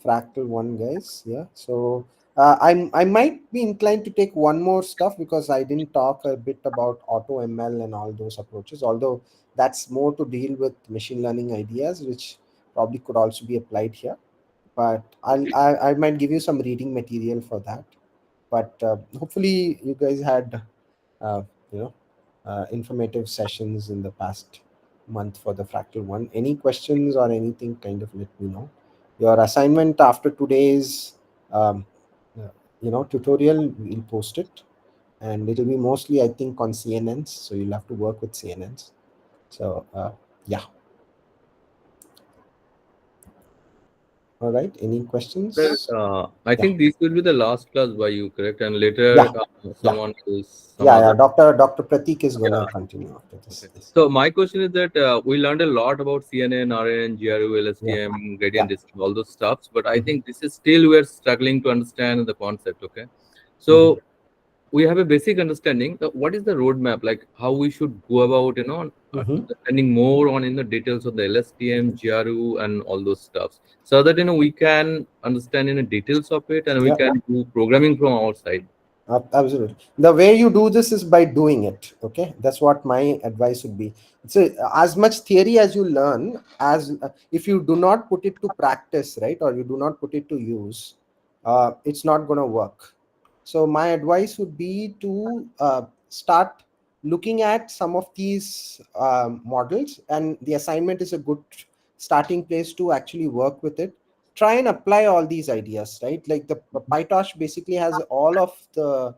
Fractal 1, guys. Yeah. So I might be inclined to take one more stuff because I didn't talk a bit about auto ML and all those approaches, although that's more to deal with machine learning ideas, which probably could also be applied here. But I might give you some reading material for that. But hopefully you guys had uh, you know informative sessions in the past month for the Fractal 1. Any questions or anything, kind of let me know. Your assignment after today's um, uh, tutorial, we'll post it, and it'll be mostly, I think, on CNNs, so you'll have to work with CNNs. So yeah. All right, any Sir, questions? I Yeah. think this will be the last class by you, correct? And later, Yeah. Yeah. someone else, some Yeah, other. Dr. Pratik is Yeah. gonna continue after this. Okay. Yes. So my question is that we learned a lot about CNN, RN, GRU, Yeah. LSTM, gradient Yeah. descent, all those stuffs. But I Mhm. think this is still we're struggling to understand the concept. Okay. Mhm. So we have a basic understanding that what is the roadmap, like how we should go about, Mhm. understanding more on in the details of the LSTM, GRU, and all those stuffs, so that we can understand in the details of it and we Yeah. can do programming from our side. Absolutely. The way you do this is by doing it. Okay, that's what my advice would be. So as much theory as you learn, as if you do not put it to practice, right, or you do not put it to use, it's not going to work. So my advice would be to start looking at some of these models, and the assignment is a good starting place to actually work with it. Try and apply all these ideas, right? Like the PyTorch basically has all of the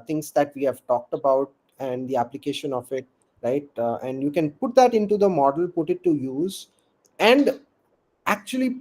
things that we have talked about and the application of it, right? And you can put that into the model, put it to use, and actually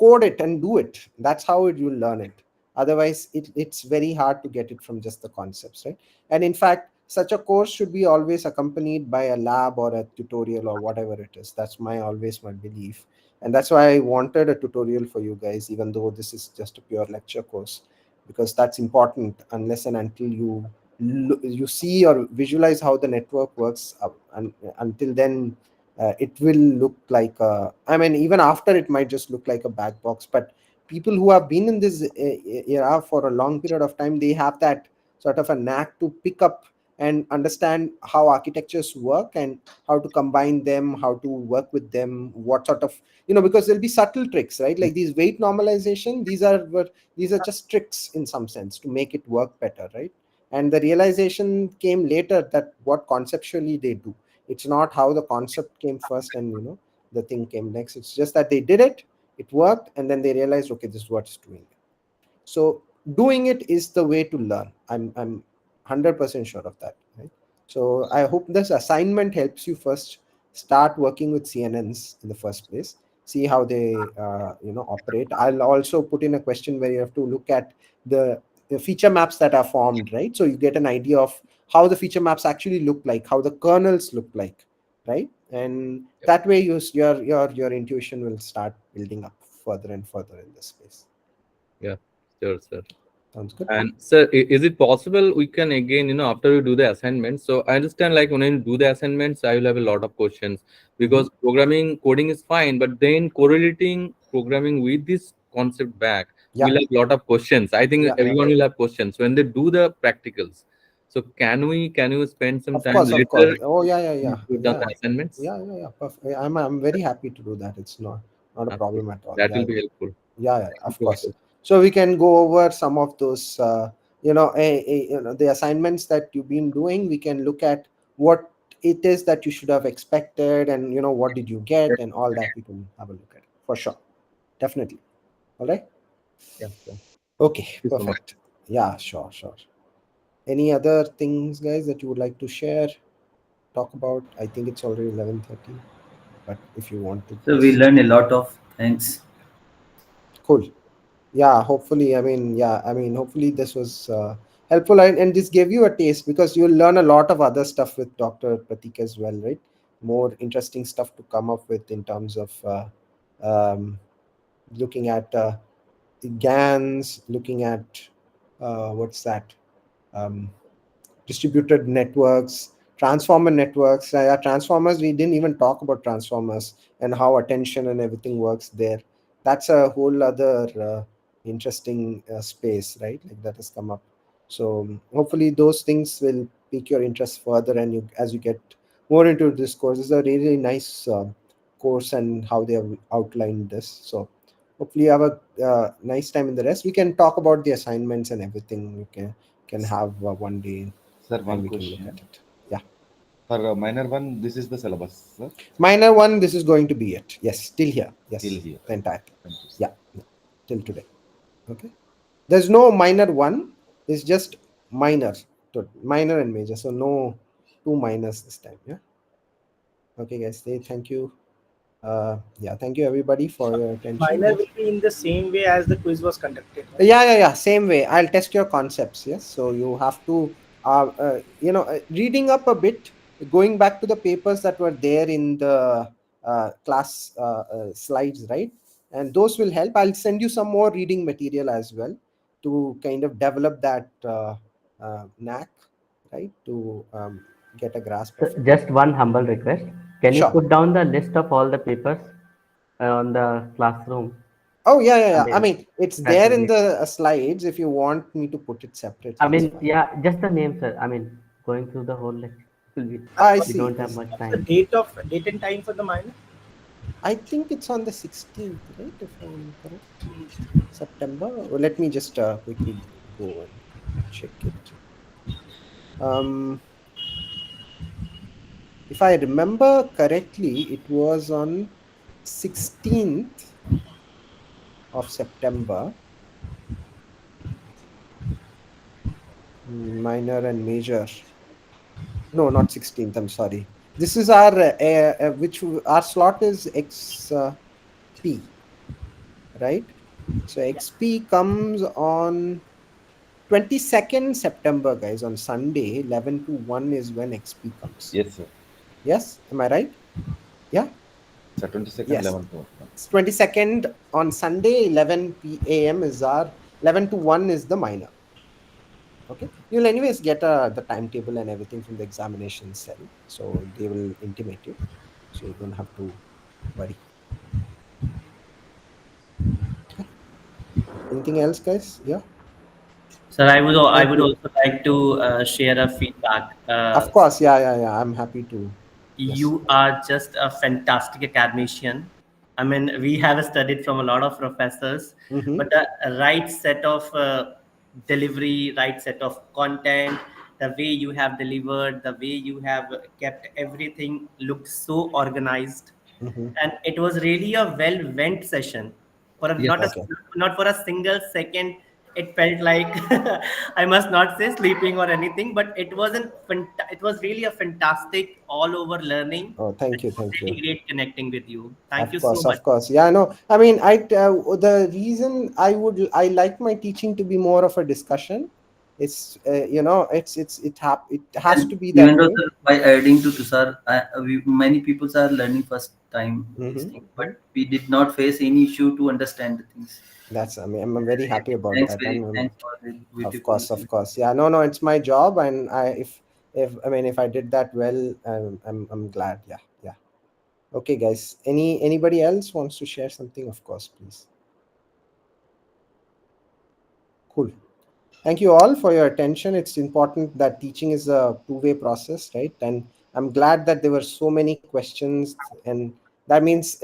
code it and do it. That's how you'll learn it. Otherwise it's very hard to get it from just the concepts, right? And in fact, such a course should be always accompanied by a lab or a tutorial or whatever it is. That's my belief, and that's why I wanted a tutorial for you guys, even though this is just a pure lecture course, because that's important. Unless and until you see or visualize how the network works, and until then it will look like I mean, even after, it might just look like a black box. But people who have been in this era for a long period of time, they have that sort of a knack to pick up and understand how architectures work and how to combine them, how to work with them, what sort of, because there'll be subtle tricks, right? Like these weight normalization, these are just tricks in some sense to make it work better, right? and the realization came later that what conceptually they do. It's not how the concept came first and the thing came next. It's just that they did it, it worked, and then they realized, okay, this is what's doing it. So doing it is the way to learn. I'm 100% sure of that, right? So I hope this assignment helps you first start working with CNNs in the first place, see how they operate. I'll also put in a question where you have to look at the feature maps that are formed, right? So you get an idea of how the feature maps actually look like, how the kernels look like, right? And that way your intuition will start building up further and further in this space. Yeah, sure, sir. Sounds good. And sir, is it possible we can again, after we do the assignments? So I understand, like when I do the assignments, I will have a lot of questions because programming coding is fine, but then correlating programming with this concept back, we'll have a lot of questions. I think everyone will have questions when they do the practicals. So can you spend some Of time course, of later? course. Oh yeah. We've done the assignments. Yeah. Perfect. I'm very happy to do that. It's not a problem at all. That will be helpful. Yeah, of course. So we can go over some of those, the assignments that you've been doing. We can look at what it is that you should have expected, and what did you get, and all that. We can have a look at it for sure, definitely. All right. Yeah. Sure. Okay. Thank you so much. Perfect. Yeah. Sure. Any other things, guys, that you would like to share, talk about? I think it's already 11:30, but if you want to, So we learned a lot of things. cool. Yeah, hopefully, hopefully this was helpful, and this gave you a taste, because you'll learn a lot of other stuff with Dr. Pratik as well, right? More interesting stuff to come up with in terms of looking at GANs, looking at what's that? Distributed networks, transformer networks. Transformers, we didn't even talk about transformers and how attention and everything works there. That's a whole other interesting space, right? Like that has come up. So hopefully those things will pique your interest further, and as you get more into this course, it's a really nice course, and how they have outlined this. So hopefully you have a nice time in the rest. We can talk about the assignments and everything. You can have one day. Sir, And one we can look question. at it. Yeah. For minor one, this is the syllabus, sir? Minor one, this is going to be it. Yes, till here. Yes. Till here. The entire thing. Thank you, sir. Yeah. Till today. Okay. There's no minor one. It's just minor. Minor and major. So no two minors this time. Yeah. Okay, guys. Thank you. Thank you everybody for your attention. Minor will be in the same way as the quiz was conducted. Right? Yeah. Same way. I'll test your concepts. Yes. So you have to, reading up a bit, going back to the papers that were there in the class slides, right? And those will help. I'll send you some more reading material as well to kind of develop that knack, right? To get a grasp of it. Just one humble request. Can you Sure. put down the list of all the papers on the classroom? Oh yeah. I mean, mean, it's that there will in be- the slides. If you want me to put it separately, I it's mean, fine. yeah, just the name, sir. I mean, going through the whole lecture, I we see. don't have much The time. date and time for the minor? I think it's on the 16th, right? If I'm correct. September. Well, let me just quickly go and check it. If I remember correctly, it was on 16th of September. Minor and major. No, not 16th. I'm sorry. This is our which our slot is XP, right? So XP comes on 22nd September, guys. On Sunday, 11 to 1 is when XP comes. Yes, sir. Yes, am I right? Yeah. Sir, 22nd, Yes. 11 to 1. It's 22nd on Sunday, 11 p.m. is our 11 to 1 is the minor. Okay, you'll anyways get the timetable and everything from the examination cell, so they will intimate you, so you don't have to worry. Okay. Anything else, guys? Yeah. Sir, I would you. also like to share a feedback. Of course, yeah. I'm happy to. Yes. You are just a fantastic academician. I mean, we have studied from a lot of professors, but the right set of delivery, right set of content, the way you have delivered, the way you have kept everything looked so organized, Mm-hmm. and it was really a well went session. For a, Yes. Okay. not for a single second it felt like I must not say sleeping or anything, but it was really a fantastic all over learning. Oh, thank It you, was thank you. really great connecting with you. Thank Of you so course, much. of course. Yeah, no. I mean, the reason I like my teaching to be more of a discussion. It's it has And to be even that though way. sir, by adding to Tushar, many people are learning first time this thing, Mm-hmm. but we did not face any issue to understand the things. That's, I mean, I'm very happy about Thanks, that. I'm thanks for the of beautiful. course, of course. Yeah, no, no. It's my job, and if I mean if I did that well, I'm glad. Yeah, yeah. Okay, guys. Anybody else wants to share something? Of course, please. Cool. Thank you all for your attention. It's important that teaching is a two-way process, right? And I'm glad that there were so many questions, and that means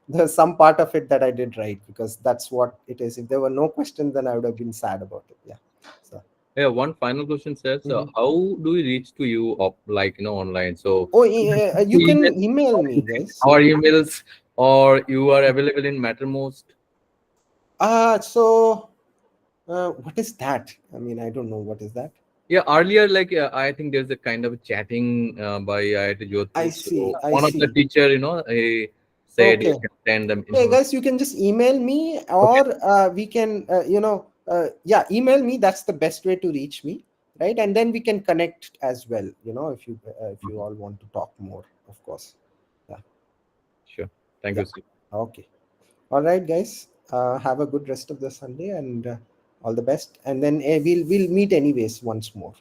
there's some part of it that I did right, because that's what it is. If there were no questions, then I would have been sad about it. Yeah. So. Yeah, one final question says, Mhm. how do we reach to you online? So Oh, you email, can email me, guys. our emails, or you are available in Mattermost. So what is that? I mean, I don't know what is that. Yeah, earlier, like I think there's a kind of chatting by IIT I Jodhpur. see. So I one of the see. teacher, he said you Okay. can send them Yeah, in. guys, you can just email me, Okay, or we can, yeah, email me. That's the best way to reach me, right? And then we can connect as well. If you all want to talk more, of course. Yeah. sure. Thank Yeah. you, sir. Okay. All right, guys. Have a good rest of the Sunday, and all the best. And then we'll meet anyways once more.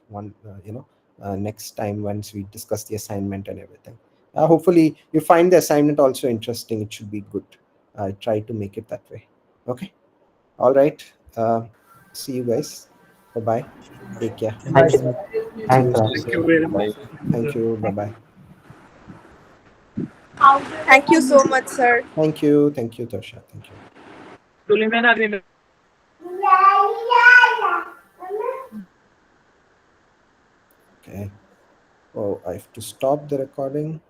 Next time once we discuss the assignment and everything. Hopefully, you find the assignment also interesting. It should be good. I try to make it that way. Okay. All right. See you guys. Bye bye. Take care. Thank Bye. you. Thanks, Cheers. Raj. Thank you very much. Bye. Thank you. Bye bye. Thank you so much, sir. Thank you. Thank you, Tosha. Thank you. Okay. Oh, I have to stop the recording.